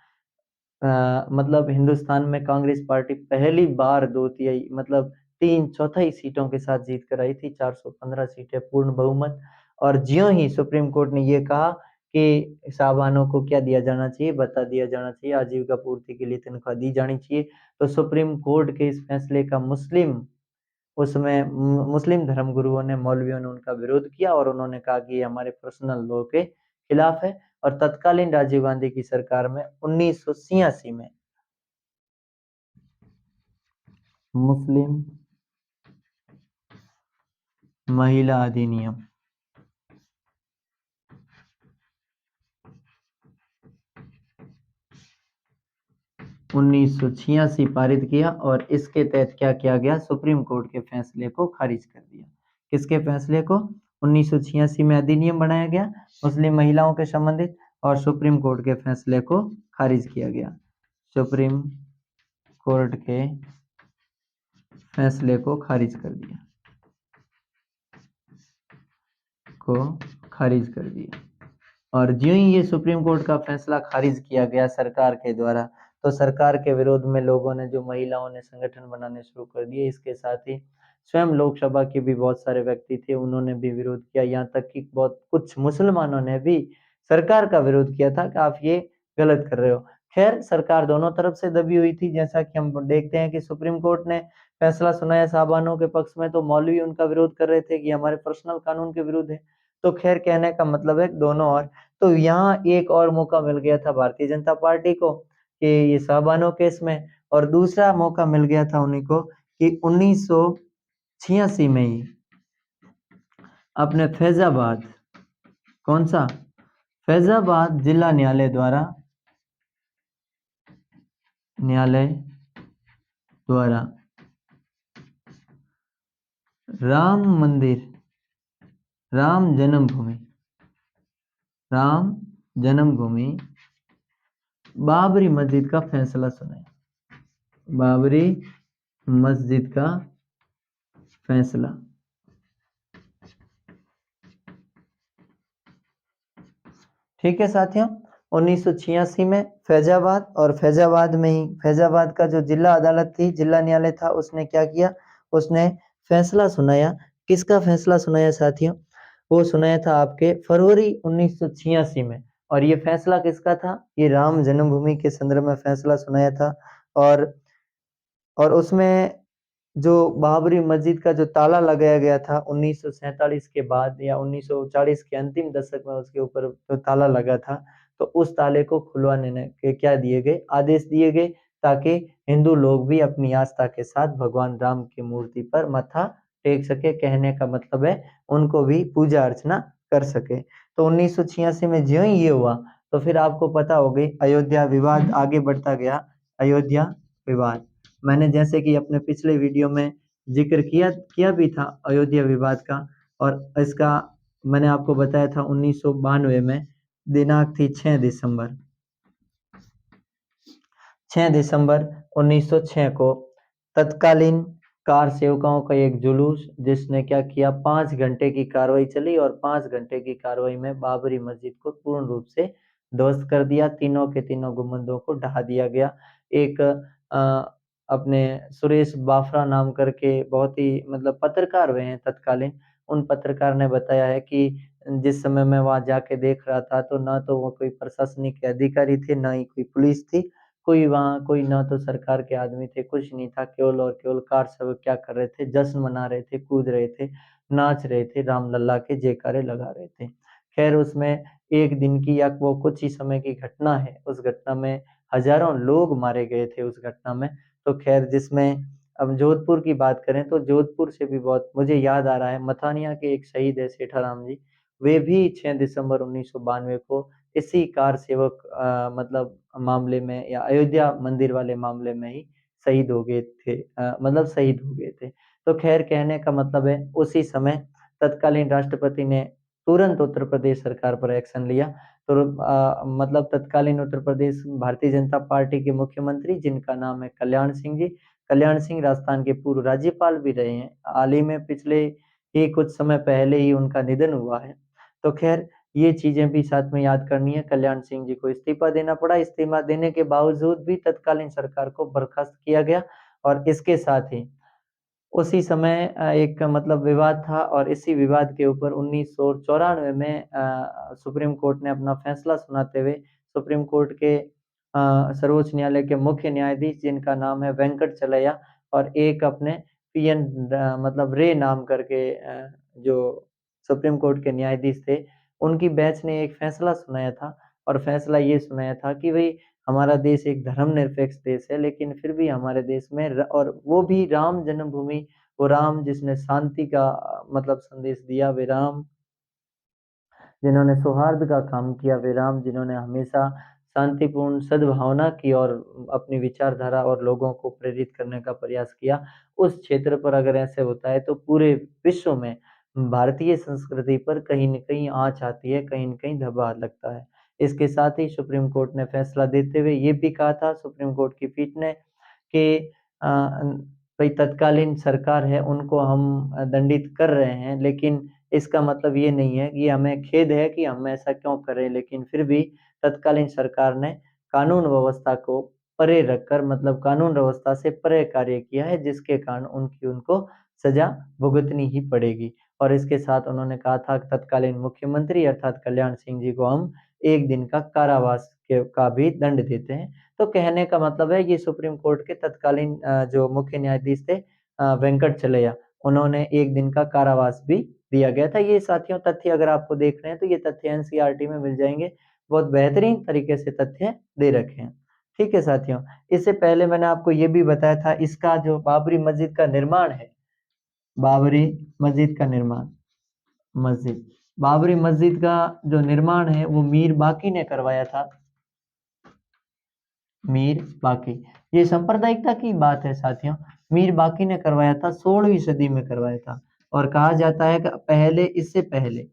मतलब हिंदुस्तान में कांग्रेस पार्टी पहली बार 2/3 मतलब 3/4 सीटों के साथ जीत कर आई थी, 415 सीटें, पूर्ण बहुमत। और ज्यों ही सुप्रीम कोर्ट ने ये कहा कि साहबानों को क्या दिया जाना चाहिए, बता दिया जाना चाहिए, आजीविका पूर्ति के लिए तनख्वाह दी जानी चाहिए, तो सुप्रीम कोर्ट के इस फैसले का उसमें मुस्लिम धर्म गुरुओं ने, मौलवियों ने उनका विरोध किया और उन्होंने कहा कि ये हमारे पर्सनल लॉ के खिलाफ है। और तत्कालीन राजीव गांधी की सरकार में 1986 में मुस्लिम महिला अधिनियम 1986 पारित किया और इसके तहत क्या किया गया, सुप्रीम कोर्ट के फैसले को खारिज कर दिया। किसके फैसले को, 1986 में अधिनियम बनाया गया मुस्लिम महिलाओं के संबंधित, और सुप्रीम कोर्ट के फैसले को खारिज किया गया। सुप्रीम कोर्ट के फैसले को खारिज कर दिया, और ज्यों ही ये सुप्रीम कोर्ट का फैसला खारिज किया गया सरकार के द्वारा, तो सरकार के विरोध में लोगों ने, जो महिलाओं ने संगठन बनाने शुरू कर दिए। इसके साथ ही स्वयं लोकसभा के भी बहुत सारे व्यक्ति थे, उन्होंने भी विरोध किया। यहाँ तक कि बहुत कुछ मुसलमानों ने भी सरकार का विरोध किया था कि आप ये गलत कर रहे हो। खैर सरकार दोनों तरफ से दबी हुई थी, जैसा कि हम देखते हैं कि सुप्रीम कोर्ट ने फैसला सुनाया साहबानों के पक्ष में, तो मौलवी उनका विरोध कर रहे थे कि हमारे पर्सनल कानून के विरुद्ध है। तो खैर कहने का मतलब है दोनों ओर। तो यहाँ एक और मौका मिल गया था भारतीय जनता पार्टी को कि ये साहबानो केस में, और दूसरा मौका मिल गया था उन्हीं को कि 1986 में ही अपने फैजाबाद, कौन सा, फैजाबाद जिला न्यायालय द्वारा राम मंदिर, राम जन्मभूमि बाबरी मस्जिद का फैसला सुनाया। बाबरी मस्जिद का फैसला। ठीक है साथियों, 1986 में फैजाबाद, और फैजाबाद में ही फैजाबाद का जो जिला अदालत थी, जिला न्यायालय था, उसने क्या किया, उसने फैसला सुनाया। किसका फैसला सुनाया साथियों, वो सुनाया था आपके फरवरी 1986 में। और ये फैसला किसका था, ये राम जन्मभूमि के संदर्भ में फैसला सुनाया था। और उसमें जो बाबरी मस्जिद का जो ताला लगाया गया था 1947 के बाद, या 1940 के अंतिम दशक में उसके ऊपर जो ताला लगा था, तो उस ताले को खुलवाने के क्या दिए गए, आदेश दिए गए, ताकि हिंदू लोग भी अपनी आस्था के साथ भगवान राम की मूर्ति पर मत्था टेक सके। कहने का मतलब है उनको भी पूजा अर्चना कर सके। तो 1986 में ज्यों ही ये हुआ तो फिर आपको पता हो गई अयोध्या विवाद आगे बढ़ता गया। अयोध्या विवाद मैंने जैसे कि अपने पिछले वीडियो में जिक्र किया भी था अयोध्या विवाद का, और इसका मैंने आपको बताया था 1992 में दिनांक थी 6 दिसंबर 1906 को तत्कालीन कार सेवकों का एक जुलूस जिसने क्या किया, 5 घंटे की कार्रवाई चली और 5 घंटे की कार्रवाई में बाबरी मस्जिद को पूर्ण रूप से ध्वस्त कर दिया। तीनों के तीनों गुंबदों को ढहा दिया गया। एक अपने सुरेश बाफरा नाम करके बहुत ही मतलब पत्रकार हुए हैं तत्कालीन, उन पत्रकार ने बताया है कि जिस समय मैं वहां जाके देख रहा था तो ना तो वो कोई प्रशासनिक अधिकारी थे, ना ही कोई पुलिस थी, कोई वहाँ कोई ना तो सरकार के आदमी थे, कुछ नहीं था। केवल और केवल कार सेवक क्या कर रहे थे, जश्न मना रहे थे, कूद रहे थे, नाच रहे थे, राम लल्ला के जयकारे लगा रहे थे। खैर उसमें एक दिन की या वो कुछ ही समय की घटना है, उस घटना में हजारों लोग मारे गए थे उस घटना में। तो खैर जिसमें अब जोधपुर की बात करें तो जोधपुर से भी बहुत मुझे याद आ रहा है, मथानिया के एक शहीद है सेठाराम जी, वे भी 6 दिसंबर 1992 को इसी कार सेवक मतलब मामले में या अयोध्या मंदिर वाले मामले में ही शहीद हो गए थे, मतलब शहीद हो गए थे। तो खैर कहने का मतलब है उसी समय तत्कालीन राष्ट्रपति ने तुरंत उत्तर प्रदेश सरकार पर एक्शन लिया। तो मतलब तत्कालीन उत्तर प्रदेश भारतीय जनता पार्टी के मुख्यमंत्री जिनका नाम है कल्याण सिंह जी, कल्याण सिंह राजस्थान के पूर्व राज्यपाल भी रहे हैं। हाल ही में पिछले ही कुछ समय पहले ही उनका निधन हुआ है। तो खैर ये चीजें भी साथ में याद करनी है। कल्याण सिंह जी को इस्तीफा देना पड़ा, इस्तीफा देने के बावजूद भी तत्कालीन सरकार को बर्खास्त किया गया। और इसके साथ ही उसी समय एक मतलब विवाद था और इसी विवाद के ऊपर 1994 में सुप्रीम कोर्ट ने अपना फैसला सुनाते हुए सुप्रीम कोर्ट के सर्वोच्च न्यायालय के मुख्य न्यायाधीश जिनका नाम है वेंकट चलैया और एक अपने पीएन मतलब रे नाम करके जो सुप्रीम कोर्ट के न्यायाधीश थे, उनकी बेंच ने एक फैसला सुनाया था। और फैसला ये सुनाया था कि भाई हमारा देश एक धर्मनिरपेक्ष देश है, लेकिन फिर भी हमारे देश में और वो भी राम जन्मभूमि, वो राम जिसने शांति का मतलब संदेश दिया, वे राम जिन्होंने सौहार्द का काम किया, वे राम जिन्होंने हमेशा शांतिपूर्ण सद्भावना की और अपनी विचारधारा और लोगों को प्रेरित करने का प्रयास किया, उस क्षेत्र पर अगर ऐसे होता है तो पूरे विश्व में भारतीय संस्कृति पर कहीं न कहीं आँच आती है, कहीं न कहीं दबाव लगता है। इसके साथ ही सुप्रीम कोर्ट ने फैसला देते हुए ये भी कहा था सुप्रीम कोर्ट की पीठ ने कि भाई तत्कालीन सरकार है उनको हम दंडित कर रहे हैं, लेकिन इसका मतलब ये नहीं है कि हमें खेद है कि हम ऐसा क्यों कर रहे हैं, लेकिन फिर भी तत्कालीन सरकार ने कानून व्यवस्था को परे रखकर मतलब कानून व्यवस्था से परे कार्य किया है, जिसके कारण उनको सजा भुगतनी ही पड़ेगी। और इसके साथ उन्होंने कहा था कि तत्कालीन मुख्यमंत्री अर्थात कल्याण सिंह जी को हम 1 दिन का कारावास का भी दंड देते हैं। तो कहने का मतलब है ये सुप्रीम कोर्ट के तत्कालीन जो मुख्य न्यायाधीश थे वेंकट चलैया, उन्होंने 1 दिन का कारावास भी दिया गया था। ये साथियों तथ्य अगर आपको देख रहे हैं तो ये तथ्य एनसीईआरटी में मिल जाएंगे, बहुत बेहतरीन तरीके से तथ्य दे रखे हैं। ठीक है साथियों, इससे पहले मैंने आपको ये भी बताया था इसका जो बाबरी मस्जिद का निर्माण है, बाबरी मस्जिद का निर्माण मस्जिद बाबरी मस्जिद का जो निर्माण है वो मीर बाकी ने करवाया था। मीर बाकी, ये सांप्रदायिकता की बात है साथियों। मीर बाकी ने करवाया था, 16वीं सदी में करवाया था। और कहा जाता है कि पहले इससे पहले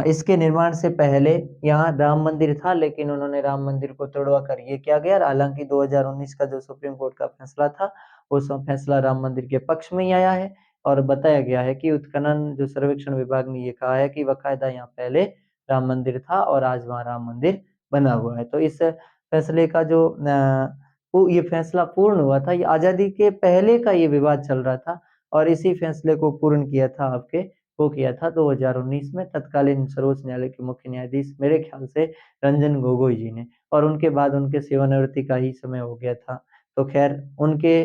इसके निर्माण से पहले यहाँ राम मंदिर था, लेकिन उन्होंने राम मंदिर को तोड़वा कर ये किया गया। हालांकि 2019 का जो सुप्रीम कोर्ट का फैसला था वो फैसला राम मंदिर के पक्ष में ही आया है। और बताया गया है कि उत्खनन जो सर्वेक्षण विभाग ने ये कहा है कि बकायदा यहाँ पहले राम मंदिर था और आज वहाँ राम मंदिर बना हुआ है। तो इस फैसले का जो वो ये फैसला पूर्ण हुआ था, ये आजादी के पहले का ये विवाद चल रहा था और इसी फैसले को पूर्ण किया था वो किया था 2019 में तत्कालीन सर्वोच्च न्यायालय के मुख्य न्यायाधीश मेरे ख्याल से रंजन गोगोई जी ने, और उनके बाद उनके सेवानिवृत्ति का ही समय हो गया था। तो खैर उनके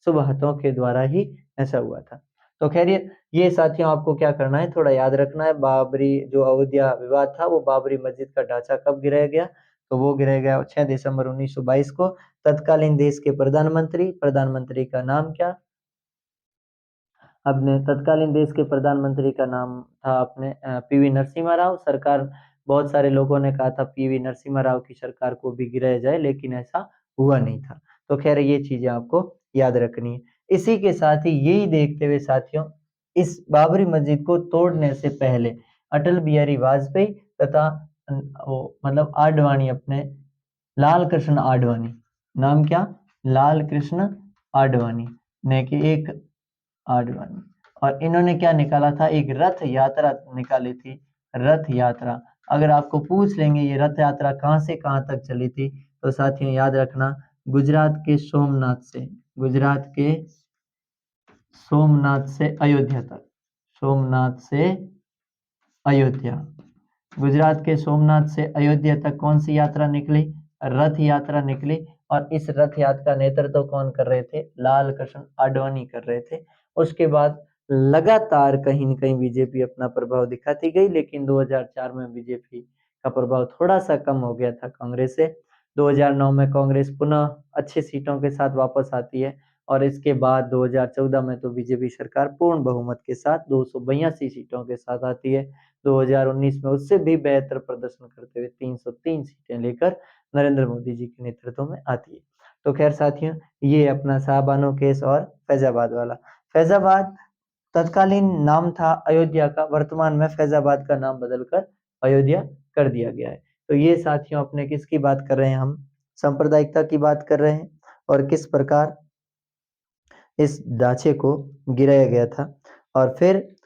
शुभ हाथों के द्वारा ही ऐसा हुआ था। तो खैर ये साथियों आपको क्या करना है, थोड़ा याद रखना है बाबरी जो अयोध्या विवाद था वो बाबरी मस्जिद का ढांचा कब गिराया गया, तो वो गिराया गया 6 दिसंबर 1922 को। तत्कालीन देश के प्रधानमंत्री का नाम क्या? अपने तत्कालीन देश के प्रधानमंत्री का नाम था अपने पीवी नरसिम्हा राव। सरकार, बहुत सारे लोगों ने कहा था पीवी नरसिम्हा राव की सरकार को भी गिराया जाए, लेकिन ऐसा हुआ नहीं था। तो खैर ये चीजें आपको याद रखनी है। इसी के साथ ही यही देखते हुए साथियों, इस बाबरी मस्जिद को तोड़ने से पहले अटल बिहारी वाजपेयी तथा मतलब आडवाणी, अपने लाल कृष्ण आडवाणी, नाम क्या? लाल कृष्ण आडवाणी ने कि एक आडवाणी, और इन्होंने क्या निकाला था? एक रथ यात्रा निकाली थी। रथ यात्रा, अगर आपको पूछ लेंगे ये रथ यात्रा कहाँ से कहाँ तक चली थी, तो साथियों याद रखना, गुजरात के सोमनाथ से, गुजरात के सोमनाथ से अयोध्या तक, सोमनाथ से अयोध्या, गुजरात के सोमनाथ से अयोध्या तक कौन सी यात्रा निकली? रथ यात्रा निकली। और इस रथ यात्रा का नेतृत्व कौन कर रहे थे? लाल कृष्ण आडवाणी कर रहे थे। उसके बाद लगातार कहीं न कहीं बीजेपी अपना प्रभाव दिखाती गई, लेकिन 2004 में बीजेपी का प्रभाव थोड़ा सा कम हो गया था कांग्रेस से। 2009 में कांग्रेस पुनः अच्छी सीटों के साथ वापस आती है, और इसके बाद 2014 में तो बीजेपी सरकार पूर्ण बहुमत के साथ 282 सीटों के साथ आती है। 2019 में उससे भी बेहतर प्रदर्शन करते हुए 303 सीटें लेकर नरेंद्र मोदी जी के नेतृत्व में आती है। तो खैर साथियों, ये अपना शाहबानो केस और फैजाबाद वाला। फैजाबाद तत्कालीन नाम था अयोध्या का, वर्तमान में फैजाबाद का नाम बदलकर अयोध्या कर दिया गया है। तो ये साथियों अपने किसकी बात कर रहे हैं? हम सांप्रदायिकता की बात कर रहे हैं, और किस प्रकार इस ढांचे को गिराया गया था। और फिर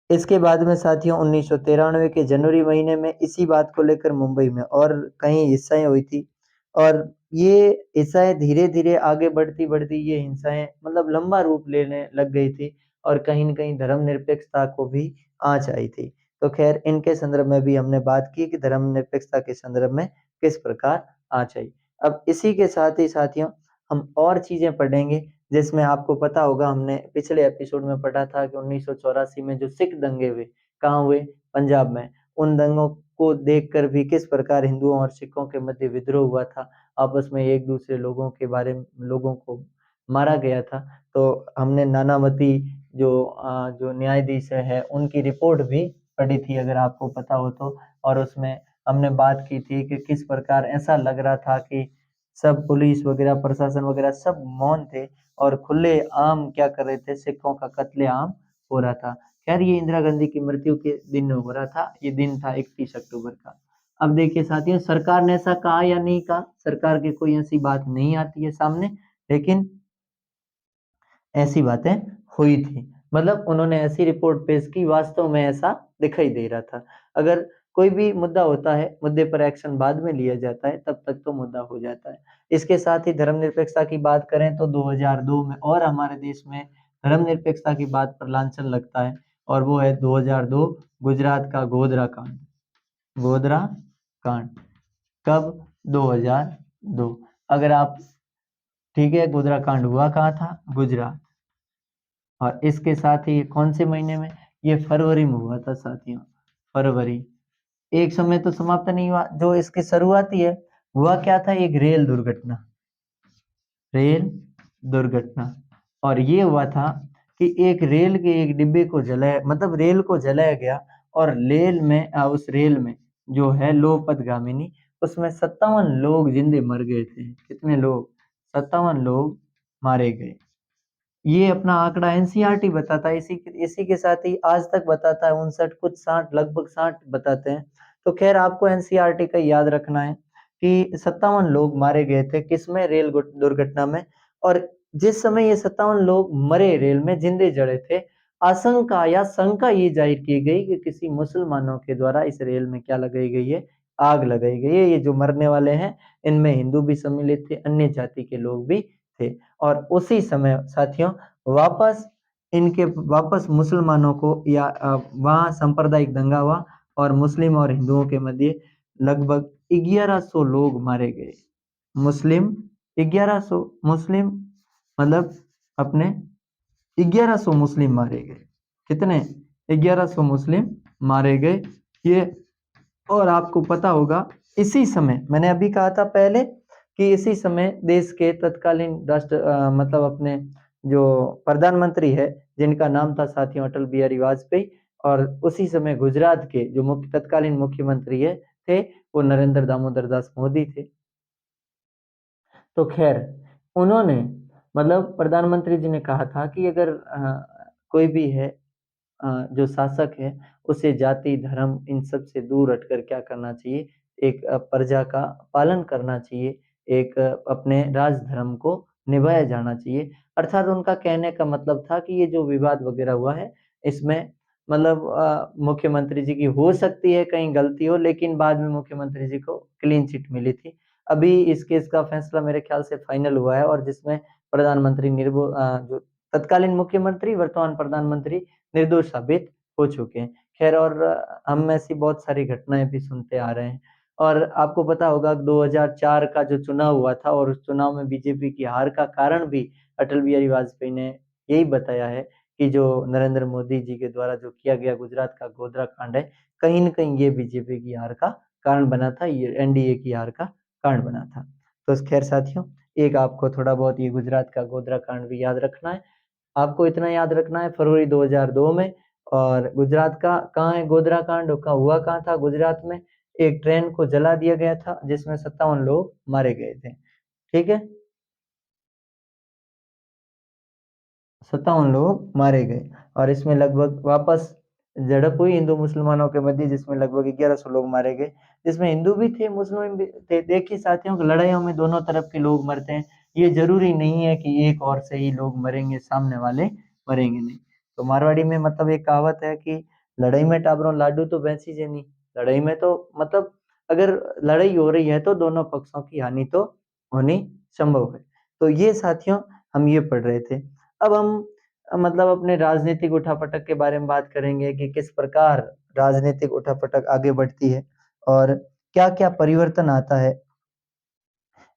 इसके बाद में साथियों 1993 के जनवरी महीने में इसी बात को लेकर मुंबई में और कहीं हिंसाएं हुई थी, और ये हिंसाएं धीरे धीरे आगे बढ़ती बढ़ती ये हिंसाएं मतलब लंबा रूप लेने लग गई थी, और कहीं न कहीं धर्मनिरपेक्षता को भी आँच आई थी। तो खैर इनके संदर्भ में भी हमने बात की कि धर्मनिरपेक्षता के संदर्भ में किस प्रकार आँच आई। अब इसी के साथ ही साथियों हम और चीज़ें पढ़ेंगे, जिसमें आपको पता होगा हमने पिछले एपिसोड में पढ़ा था कि 1984 में जो सिख दंगे हुए, कहाँ हुए? पंजाब में। उन दंगों को देखकर भी किस प्रकार हिंदुओं और सिखों के मध्य विद्रोह हुआ था, आपस में एक दूसरे लोगों को मारा गया था। तो हमने नानावती जो न्यायाधीश है उनकी रिपोर्ट भी पढ़ी थी, अगर आपको पता हो तो। और उसमें हमने बात की थी कि किस प्रकार ऐसा लग रहा था कि सब पुलिस वगैरह, प्रशासन वगैरह सब मौन थे, और खुले आम क्या कर रहे थे? सिखों का कत्लेआम हो रहा था। खैर ये इंदिरा गांधी की मृत्यु के दिन हो रहा था, ये दिन था 31 अक्टूबर का। अब देखिए साथियों, सरकार ने ऐसा कहा या नहीं कहा, सरकार की कोई ऐसी बात नहीं आती है सामने, लेकिन ऐसी बातें हुई थी। मतलब उन्होंने ऐसी रिपोर्ट पेश की, वास्तव में ऐसा दिखाई दे रहा था। अगर कोई भी मुद्दा होता है, मुद्दे पर एक्शन बाद में लिया जाता है, तब तक तो मुद्दा हो जाता है। इसके साथ ही धर्मनिरपेक्षता की बात करें तो 2002 में और हमारे देश में धर्मनिरपेक्षता की बात पर लांछन लगता है, और वो है 2002 गुजरात का गोधरा कांड। गोधरा कांड कब? 2002। अगर आप ठीक है, गोधरा कांड हुआ कहाँ था? गुजरात। और इसके साथ ही कौन से महीने में? ये फरवरी में हुआ था साथियों, फरवरी। एक समय तो समाप्त नहीं हुआ, जो इसकी शुरुआत ही है। हुआ क्या था? एक रेल दुर्घटना, रेल दुर्घटना। और ये हुआ था कि एक रेल के एक डिब्बे को जलाया, मतलब रेल को जलाया गया, और उस रेल में जो है लोहपतगामिनी, उसमें 57 लोग जिंदे मर गए थे। कितने लोग? 57 लोग मारे गए। ये अपना आंकड़ा एनसीईआरटी बताता है। इसी के साथ ही आज तक बताता है 59, कुछ 60, लगभग 60 बताते हैं। तो खैर आपको एनसीईआरटी का याद रखना है कि 57 लोग मारे गए थे, किसमें? रेल दुर्घटना में। और जिस समय ये 57 लोग मरे रेल में, जिंदे जड़े थे, आशंका या शंका ये जाहिर की गई कि किसी मुसलमानों के द्वारा इस रेल में क्या लगाई गई है? आग लगाई गई है। ये जो मरने वाले हैं इनमें हिंदू भी सम्मिलित थे, अन्य जाति के लोग भी थे। और उसी समय साथियों वापस मुसलमानों को या वहाँ सांप्रदायिक दंगा हुआ, और मुस्लिम और हिंदुओं के मध्य लगभग 1100 लोग मारे गए। मुस्लिम 1100 मुस्लिम मतलब अपने 1100 मुस्लिम मारे गए। कितने? 1100 मुस्लिम मारे गए। ये और आपको पता होगा इसी समय मैंने अभी कहा था पहले कि इसी समय देश के तत्कालीन मतलब अपने जो प्रधानमंत्री है, जिनका नाम था साथियों अटल बिहारी वाजपेयी, और उसी समय गुजरात के जो तत्कालीन मुख्यमंत्री है थे वो नरेंद्र दामोदर दास मोदी थे। तो खैर उन्होंने मतलब प्रधानमंत्री जी ने कहा था कि अगर कोई भी है जो शासक है उसे जाति धर्म इन सब से दूर हटकर क्या करना चाहिए, एक प्रजा का पालन करना चाहिए, एक अपने राज धर्म को निभाया जाना चाहिए। अर्थात उनका कहने का मतलब था कि ये जो विवाद वगैरह हुआ है इसमें मतलब मुख्यमंत्री जी की हो सकती है कहीं गलती हो, लेकिन बाद में मुख्यमंत्री जी को क्लीन चिट मिली थी। अभी इस केस का फैसला मेरे ख्याल से फाइनल हुआ है और जिसमें प्रधानमंत्री जो तत्कालीन मुख्यमंत्री वर्तमान प्रधानमंत्री निर्दोष साबित हो चुके हैं। खैर और हम ऐसी बहुत सारी घटनाएं भी सुनते आ रहे हैं और आपको पता होगा 2004 का जो चुनाव हुआ था और उस चुनाव में बीजेपी की हार का कारण भी अटल बिहारी वाजपेयी ने यही बताया है कि जो नरेंद्र मोदी जी के द्वारा जो किया गया गुजरात का गोधरा कांड है, कहीं न कहीं ये बीजेपी की हार का कारण बना था, ये एनडीए की हार का कारण बना था। तो खैर साथियों, एक आपको थोड़ा बहुत ये गुजरात का गोधरा कांड भी याद रखना है। आपको इतना याद रखना है फरवरी 2002 में, और गुजरात का कहाँ है गोधरा कांड का हुआ कहाँ था गुजरात में, एक ट्रेन को जला दिया गया था जिसमें 57 लोग मारे गए थे। ठीक है, 57 लोग मारे गए और इसमें लगभग वापस झड़प हुई हिंदू मुसलमानों के मध्य जिसमें लगभग 1100 लोग मारे गए, जिसमें हिंदू भी थे मुस्लिम भी थे। देखिए साथियों, लड़ाइयों में दोनों तरफ के लोग मरते हैं, ये जरूरी नहीं है कि एक और से ही लोग मरेंगे, सामने वाले मरेंगे नहीं। तो मारवाड़ी में मतलब एक कहावत है कि लड़ाई में टाबरों लाडू तो भैंसी जेनी। लड़ाई में तो मतलब अगर लड़ाई हो रही है तो दोनों पक्षों की हानि तो होनी संभव है। तो ये साथियों हम ये पढ़ रहे थे। अब हम मतलब अपने राजनीतिक उठापटक के बारे में बात करेंगे कि किस प्रकार राजनीतिक उठापटक आगे बढ़ती है और क्या-क्या परिवर्तन आता है,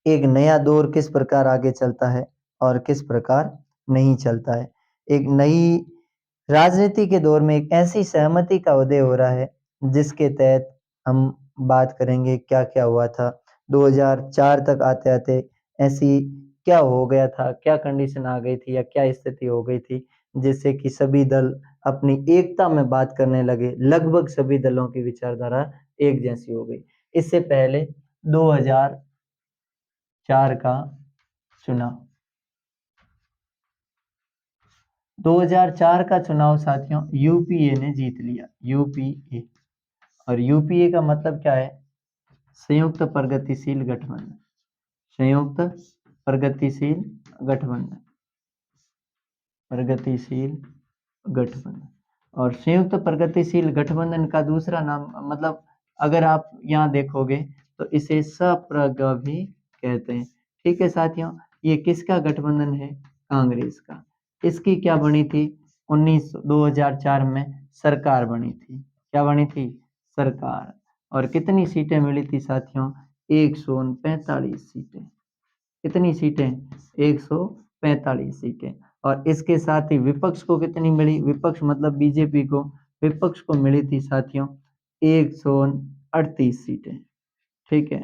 एक नया दौर किस प्रकार आगे चलता है और किस प्रकार नहीं चलता है। एक नई राजनीति के दौर में एक ऐसी सहमति का उदय हो रहा है जिसके तहत हम बात करेंगे क्या-क्या हुआ था। 2004 तक आते-आते ऐसी क्या हो गया था, क्या कंडीशन आ गई थी या क्या स्थिति हो गई थी जिससे कि सभी दल अपनी एकता में बात करने लगे। लगभग सभी दलों की विचारधारा एक जैसी हो गई। इससे पहले 2004 का चुनाव, 2004 का चुनाव साथियों यूपीए ने जीत लिया। यूपीए, और यूपीए का मतलब क्या है? संयुक्त प्रगतिशील गठबंधन। संयुक्त प्रगतिशील गठबंधन, प्रगतिशील गठबंधन। और संयुक्त प्रगतिशील गठबंधन का दूसरा नाम मतलब अगर आप यहाँ देखोगे तो इसे सप्रग भी कहते हैं। ठीक है साथियों, ये किसका गठबंधन है? कांग्रेस का। इसकी क्या बनी थी? 2004 में सरकार बनी थी। क्या बनी थी? सरकार। और कितनी सीटें मिली थी साथियों? 145 सीटें। कितनी सीटें? 145 सीटें। और इसके साथ ही विपक्ष को कितनी मिली? विपक्ष मतलब बीजेपी को, विपक्ष को मिली थी साथियों 138 सीटें। ठीक है,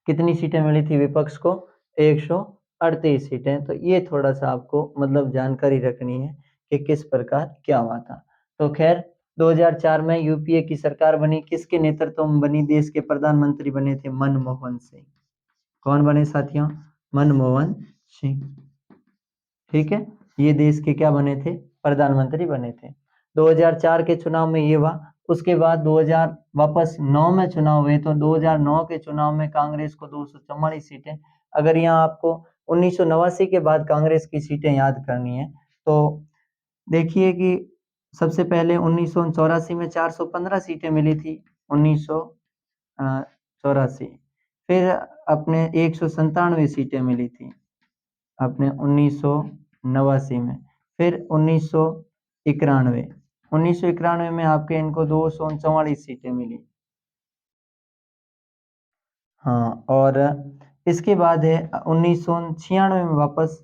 कितनी सीटें मिली थी विपक्ष को? 138 सीटें। तो ये थोड़ा सा आपको मतलब जानकारी रखनी है कि किस प्रकार क्या हुआ था। तो खैर 2004 में यूपीए की सरकार बनी, किसके नेतृत्व में बनी? देश के प्रधानमंत्री बने थे मनमोहन सिंह। कौन बने साथियों? मनमोहन सिंह। ठीक है, ये देश के क्या बने थे? प्रधानमंत्री बने थे। 2004 के चुनाव में ये हुआ। उसके बाद 2000 वापस 9 में चुनाव हुए तो 2009 के चुनाव में कांग्रेस को 244 सीटें। अगर यहाँ आपको 1989 के बाद कांग्रेस की सीटें याद करनी है तो देखिए कि सबसे पहले 1984 में 415 सीटें मिली थी। 1984, फिर अपने 197 सीटें मिली थी अपने 1989 में, फिर 1991, 1991 में आपके इनको 244 सीटें मिली। हाँ, और इसके बाद है 1996 में वापस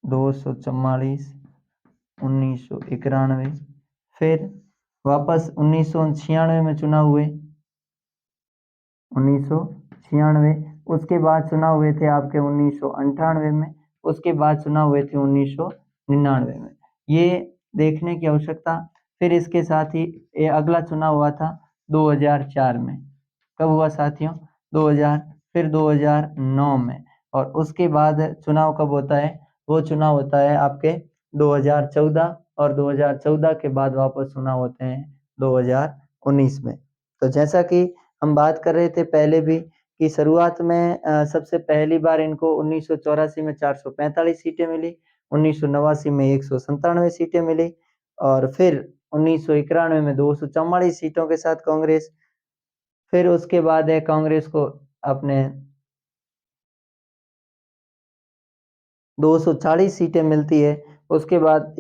244, 1991, फिर वापस 1996 में चुनाव हुए, 1996, उसके बाद चुनाव हुए थे आपके 1998 में, उसके बाद चुनाव हुए थे 1999 में। ये देखने की आवश्यकता। फिर इसके साथ ही ये अगला चुनाव हुआ था 2004 में। कब हुआ साथियों? 2000, फिर 2009 में, और उसके बाद चुनाव कब होता है? वो चुनाव होता है आपके 2014, और 2014 के बाद वापस चुनाव होते हैं 2019 में। तो जैसा कि हम बात कर रहे थे पहले भी कि शुरुआत में सबसे पहली बार इनको 1984 में 445 सीटें मिली, 1989 में 197 सीटें मिली, और फिर 1991 में 244 सीटों के साथ कांग्रेस। फिर उसके बाद है कांग्रेस को अपने 240 सीटें मिलती है। उसके बाद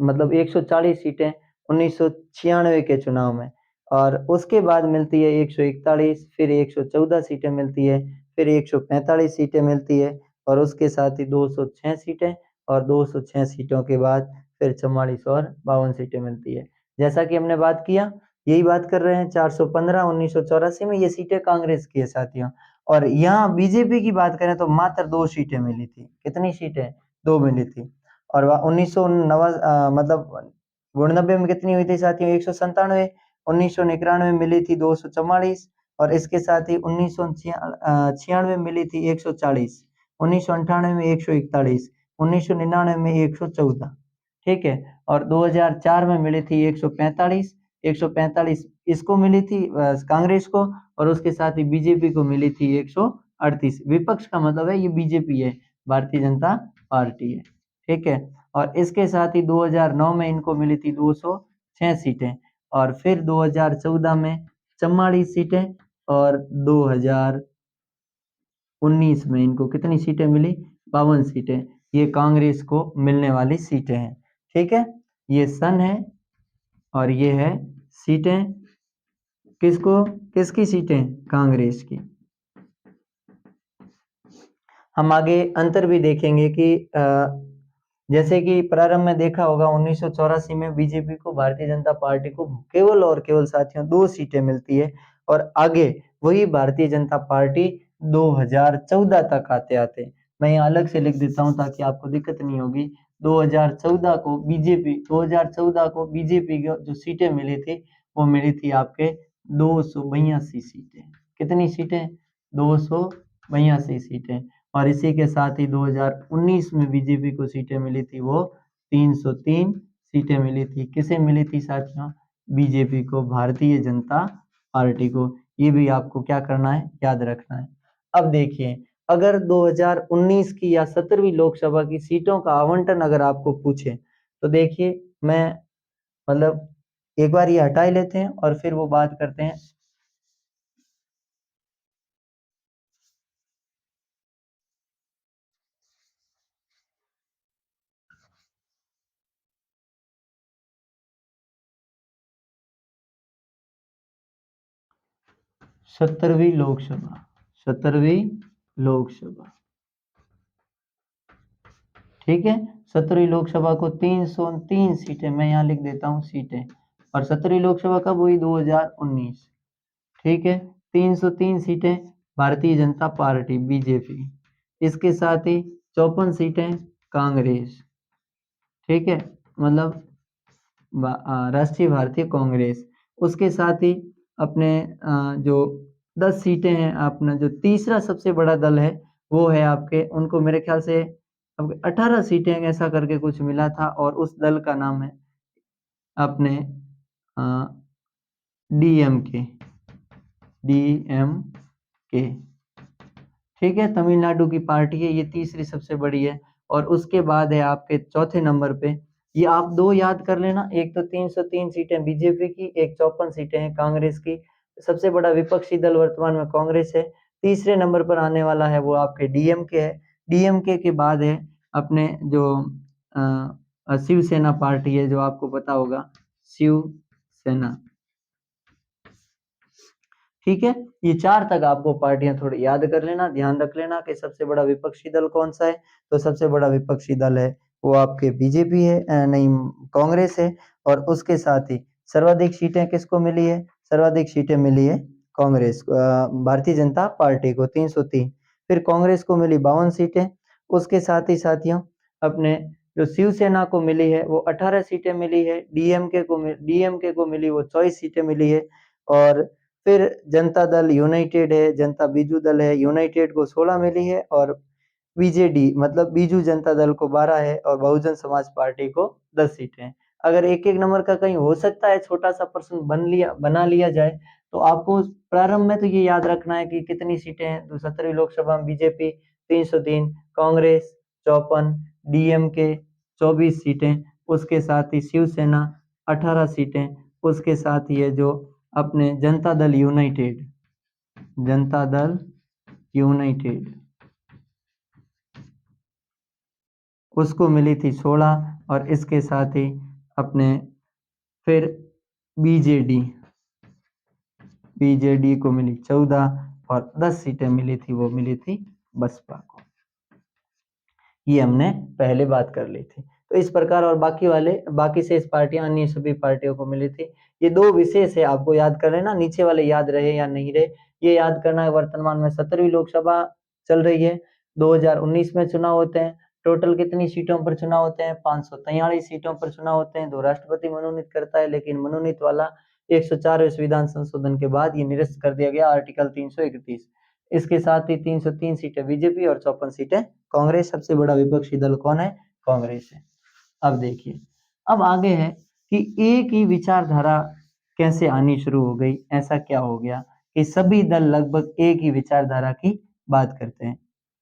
मतलब 140 सीटें 1996 के चुनाव में, और उसके बाद मिलती है 141, फिर 114 सीटें मिलती है, फिर 145 सीटें मिलती है, और उसके साथ ही 206 सीटें, और 206 सीटों के बाद फिर 44 और 52 सीटें मिलती है। जैसा कि हमने बात किया, यही बात कर रहे हैं, 415 1984 में ये सीटें कांग्रेस की है साथियों। और यहाँ बीजेपी की बात करें तो मात्र 2 सीटें मिली थी। कितनी सीटें? 2 मिली थी। और 1990 मतलब 89 में कितनी हुई थी साथियों? 197। 1991 में मिली थी 244, और इसके साथ ही 1996 में मिली थी 140, 1998 में 141, 1999 में 114। ठीक है, और 2004 में मिली थी 145, 145 इसको मिली थी कांग्रेस को, और उसके साथ ही बीजेपी को मिली थी 138। विपक्ष का मतलब है ये बीजेपी है, भारतीय जनता पार्टी है। ठीक है, और इसके साथ ही 2009 में इनको मिली थी 206 सीटें, और फिर 2014 में 44 सीटें, और 2019 में इनको कितनी सीटें मिली? 52 सीटें। ये कांग्रेस को मिलने वाली सीटें हैं। ठीक है, ये सन है, और ये है सीटें किसको? किसकी सीटें? कांग्रेस की। हम आगे अंतर भी देखेंगे कि जैसे कि प्रारंभ में देखा होगा 1984 में बीजेपी को, भारतीय जनता पार्टी को केवल और केवल साथियों 2 सीटें मिलती है, और आगे वही भारतीय जनता पार्टी 2014 तक आते आते, मैं यहाँ अलग से लिख देता हूँ ताकि आपको दिक्कत नहीं होगी, 2014 को बीजेपी को जो सीटें मिली थी वो मिली थी आपके 282 सीटें। कितनी सीटें? 282 सीटें। और इसी के साथ ही 2019 में बीजेपी को सीटें मिली थी वो 303 सीटें मिली थी। किसे मिली थी साथियों? बीजेपी को, भारतीय जनता पार्टी को। ये भी आपको क्या करना है? याद रखना है। अब देखिए, अगर 2019 की या 17वीं लोकसभा की सीटों का आवंटन अगर आपको पूछे तो देखिए, मैं मतलब एक बार ये हटा ही लेते हैं और फिर वो बात करते हैं। सत्तरवीं लोकसभा, ठीक है। 17वीं लोकसभा को 303 सीटें, मैं यहाँ लिख देता हूँ सीटें, और 17वीं लोकसभा कब हुई? 2019। ठीक है, 303 सीटें भारतीय जनता पार्टी बीजेपी, इसके साथ ही 54 सीटें कांग्रेस। ठीक है, मतलब राष्ट्रीय भारतीय कांग्रेस। उसके साथ ही अपने जो 10 सीटें हैं, अपना जो तीसरा सबसे बड़ा दल है वो है आपके, उनको मेरे ख्याल से 18 सीटें ऐसा करके कुछ मिला था, और उस दल का नाम है अपने डीएमके। ठीक है, तमिलनाडु की पार्टी है, ये तीसरी सबसे बड़ी है। और उसके बाद है आपके चौथे नंबर पे, ये आप 2 याद कर लेना, एक तो 303 सीटें बीजेपी की, एक 54 सीटें हैं कांग्रेस की। सबसे बड़ा विपक्षी दल वर्तमान में कांग्रेस है। तीसरे नंबर पर आने वाला है वो आपके डीएमके है। डीएमके के बाद है अपने जो शिवसेना पार्टी है, जो आपको पता होगा, शिवसेना। ठीक है, ये 4 तक आपको पार्टियां थोड़ी याद कर लेना, ध्यान रख लेना कि सबसे बड़ा विपक्षी दल कौन सा है। तो सबसे बड़ा विपक्षी दल है वो आपके बीजेपी है, नहीं कांग्रेस है। और उसके साथ ही सर्वाधिक सीटें किसको मिली है? सर्वाधिक सीटें मिली है कांग्रेस भारतीय जनता पार्टी को 303। फिर कांग्रेस को मिली 52 सीटें। उसके साथ ही साथियों अपने जो शिवसेना को मिली है वो 18 सीटें मिली है। डीएमके को मिली वो 24 सीटें मिली है। और फिर जनता दल यूनाइटेड है, जनता बीजू दल है, यूनाइटेड को 16 मिली है। और बीजेडी मतलब बीजू जनता दल को 12 है और बहुजन समाज पार्टी को 10 सीटें हैं। अगर एक एक नंबर का कहीं हो सकता है छोटा सा प्रश्न बना लिया जाए तो आपको प्रारंभ में तो ये याद रखना है कि कितनी सीटें हैं। तो 17वीं लोकसभा में बीजेपी 303, कांग्रेस 54, डीएमके 24 सीटें, उसके साथ ही शिवसेना 18 सीटें, उसके साथ ही है जो अपने जनता दल यूनाइटेड उसको मिली थी 16। और इसके साथ ही अपने फिर बीजेडी को मिली 14 और 10 सीटें मिली थी, वो मिली थी बसपा को। ये हमने पहले बात कर ली थी। तो इस प्रकार और बाकी शेष पार्टियां अन्य सभी पार्टियों को मिली थी। ये दो विशेष है, आपको याद कर लेना, नीचे वाले याद रहे या नहीं रहे ये याद करना है। वर्तमान में 17वीं लोकसभा चल रही है, 2019 में चुनाव होते हैं। टोटल कितनी सीटों पर चुनाव होते हैं? 543 सीटों पर चुनाव होते हैं। 2 राष्ट्रपति मनोनीत करता है, लेकिन मनोनीत वाला 104वें संविधान संशोधन के बाद ये निरस्त कर दिया गया, आर्टिकल 331। इसके साथ ही 303 सीटें बीजेपी और 54 सीटें कांग्रेस। सबसे बड़ा विपक्षी दल कौन है? कांग्रेस है। अब देखिए, अब आगे है कि एक ही विचारधारा कैसे आनी शुरू हो गई? ऐसा क्या हो गया कि सभी दल लगभग एक ही विचारधारा की बात करते हैं?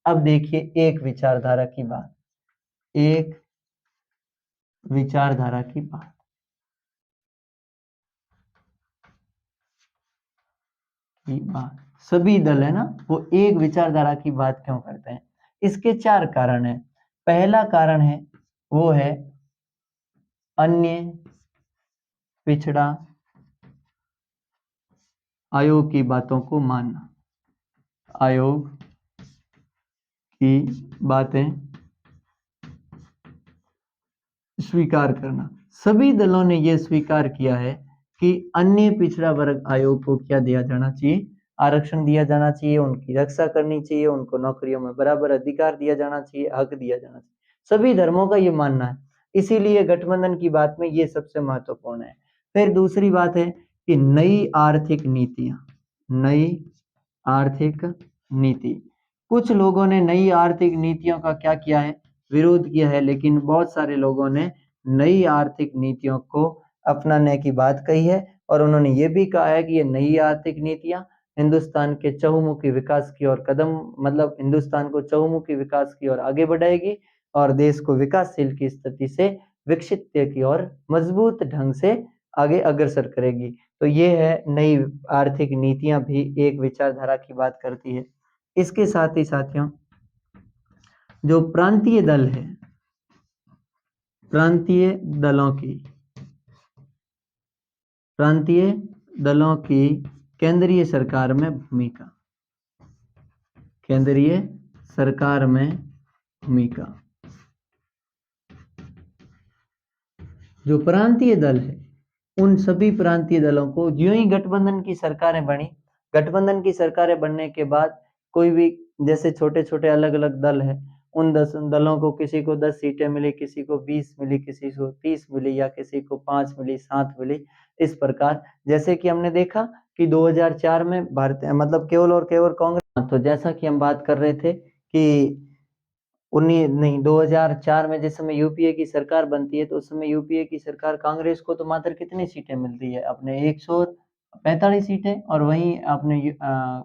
अब देखिए, एक विचारधारा की बात सभी दल है ना, वो एक विचारधारा की बात क्यों करते हैं? इसके 4 कारण हैं। पहला कारण है वो है अन्य पिछड़ा आयोग की बातों को मानना। आयोग की बातें स्वीकार करना। सभी दलों ने यह स्वीकार किया है कि अन्य पिछड़ा वर्ग आयोग को क्या दिया जाना चाहिए? आरक्षण दिया जाना चाहिए, उनकी रक्षा करनी चाहिए, उनको नौकरियों में बराबर अधिकार दिया जाना चाहिए, हक दिया जाना चाहिए। सभी धर्मों का ये मानना है, इसीलिए गठबंधन की बात में ये सबसे महत्वपूर्ण है। फिर दूसरी बात है कि नई आर्थिक नीति। कुछ लोगों ने नई आर्थिक नीतियों का क्या किया है? विरोध किया है, लेकिन बहुत सारे लोगों ने नई आर्थिक नीतियों को अपनाने की बात कही है। और उन्होंने ये भी कहा है कि ये नई आर्थिक नीतियां हिंदुस्तान के चहुमुखी विकास की ओर हिंदुस्तान को चहुमुखी विकास की ओर आगे बढ़ाएगी और देश को विकासशील की स्थिति से विकसित की ओर मजबूत ढंग से आगे अग्रसर करेगी। तो ये है नई आर्थिक नीतियां भी एक विचारधारा की बात करती है। इसके साथ ही साथियों जो प्रांतीय दलों की केंद्रीय सरकार में भूमिका। जो प्रांतीय दल है उन सभी प्रांतीय दलों को यूं ही गठबंधन की सरकारें बनने के बाद कोई भी जैसे छोटे छोटे अलग अलग दल है, उन 10 दलों को किसी को 10 सीटें मिली, किसी को 20 मिली, किसी को 30 मिली या किसी को 5 मिली, 7 मिली। इस प्रकार जैसे कि हमने देखा कि 2004 में केवल और केवल कांग्रेस। तो जैसा कि हम बात कर रहे थे कि 2004 में जिस समय यूपीए की सरकार बनती है तो उस समय यूपीए की सरकार कांग्रेस को तो मात्र कितनी सीटें मिलती है? अपने 145 सीटें। और वहीं अपने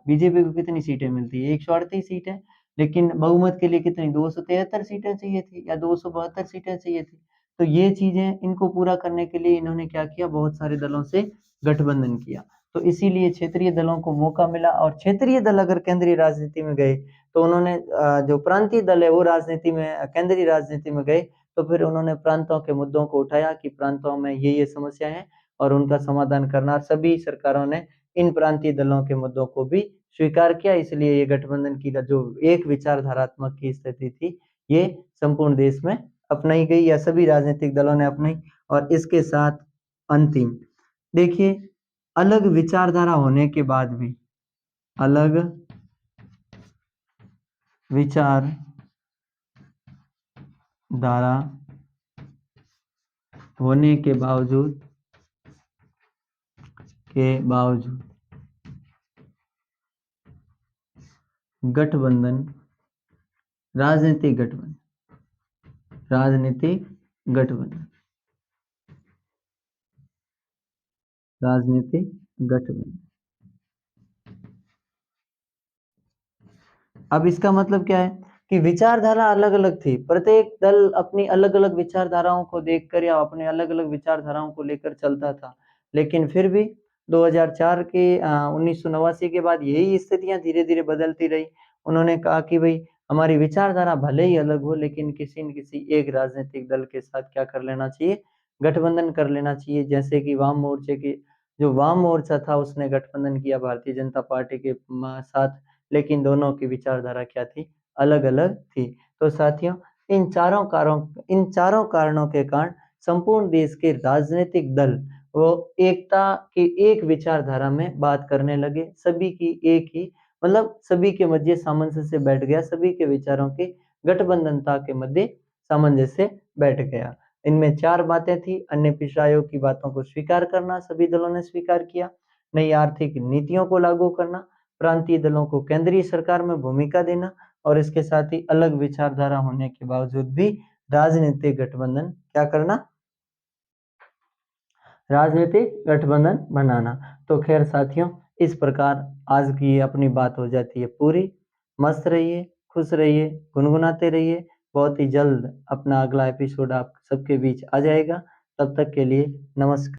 बीजेपी को कितनी सीटें मिलती है? 138 सीटें। लेकिन बहुमत के लिए कितनी 273 सीटें चाहिए थी या 272 सीटें चाहिए थी। तो ये चीजें इनको पूरा करने के लिए इन्होंने क्या किया? बहुत सारे दलों से गठबंधन किया। तो इसीलिए क्षेत्रीय दलों को मौका मिला। और क्षेत्रीय दल अगर केंद्रीय राजनीति में गए तो उन्होंने जो प्रांतीय दल है वो केंद्रीय राजनीति में गए तो फिर उन्होंने प्रांतों के मुद्दों को उठाया कि प्रांतों में ये समस्या है और उनका समाधान करना। सभी सरकारों ने इन प्रांतीय दलों के मुद्दों को भी स्वीकार किया। इसलिए ये गठबंधन की जो एक विचारधारात्मक की स्थिति थी ये संपूर्ण देश में अपनाई गई या सभी राजनीतिक दलों ने अपनाई। और इसके साथ अंतिम देखिए, अलग विचारधारा होने के बाद भी, अलग विचारधारा होने के बावजूद गठबंधन, राजनीतिक गठबंधन अब इसका मतलब क्या है कि विचारधारा अलग-अलग थी। प्रत्येक दल अपनी अलग-अलग विचारधाराओं को देखकर या अपने अलग-अलग विचारधाराओं को लेकर चलता था। लेकिन फिर भी 2004 के 1989 के बाद यही स्थितियाँ धीरे-धीरे बदलती रही। उन्होंने कहा कि भई हमारी विचारधारा भले ही अलग हो, लेकिन किसी न किसी एक राजनीतिक दल के साथ क्या कर लेना चाहिए, गठबंधन कर लेना चाहिए। जैसे कि वाम मोर्चा था, उसने गठबंधन किया भारतीय जनता पार्टी के साथ, लेकिन दोनों की विचारधारा क्या थी, अलग-अलग थी। तो साथियों, इन चारों कारणों के कारण संपूर्ण देश के राजनीतिक दल वो एकता की एक विचारधारा में बात करने लगे। सभी की एक ही मतलब सभी के मध्य सामंजस्य बैठ गया, सभी के विचारों की गठबंधनता के मध्य सामंजस्य बैठ गया। इनमें 4 बातें थी। अन्य पिछड़ा आयोग की बातों को स्वीकार करना, सभी दलों ने स्वीकार किया। नई आर्थिक नीतियों को लागू करना, प्रांतीय दलों को केंद्रीय सरकार में भूमिका देना और इसके साथ ही अलग विचारधारा होने के बावजूद भी राजनीतिक गठबंधन क्या करना, राजनीतिक गठबंधन बनाना। तो खैर साथियों, इस प्रकार आज की अपनी बात हो जाती है पूरी। मस्त रहिए, खुश रहिए, गुनगुनाते रहिए। बहुत ही जल्द अपना अगला एपिसोड आप सबके बीच आ जाएगा। तब तक के लिए नमस्कार।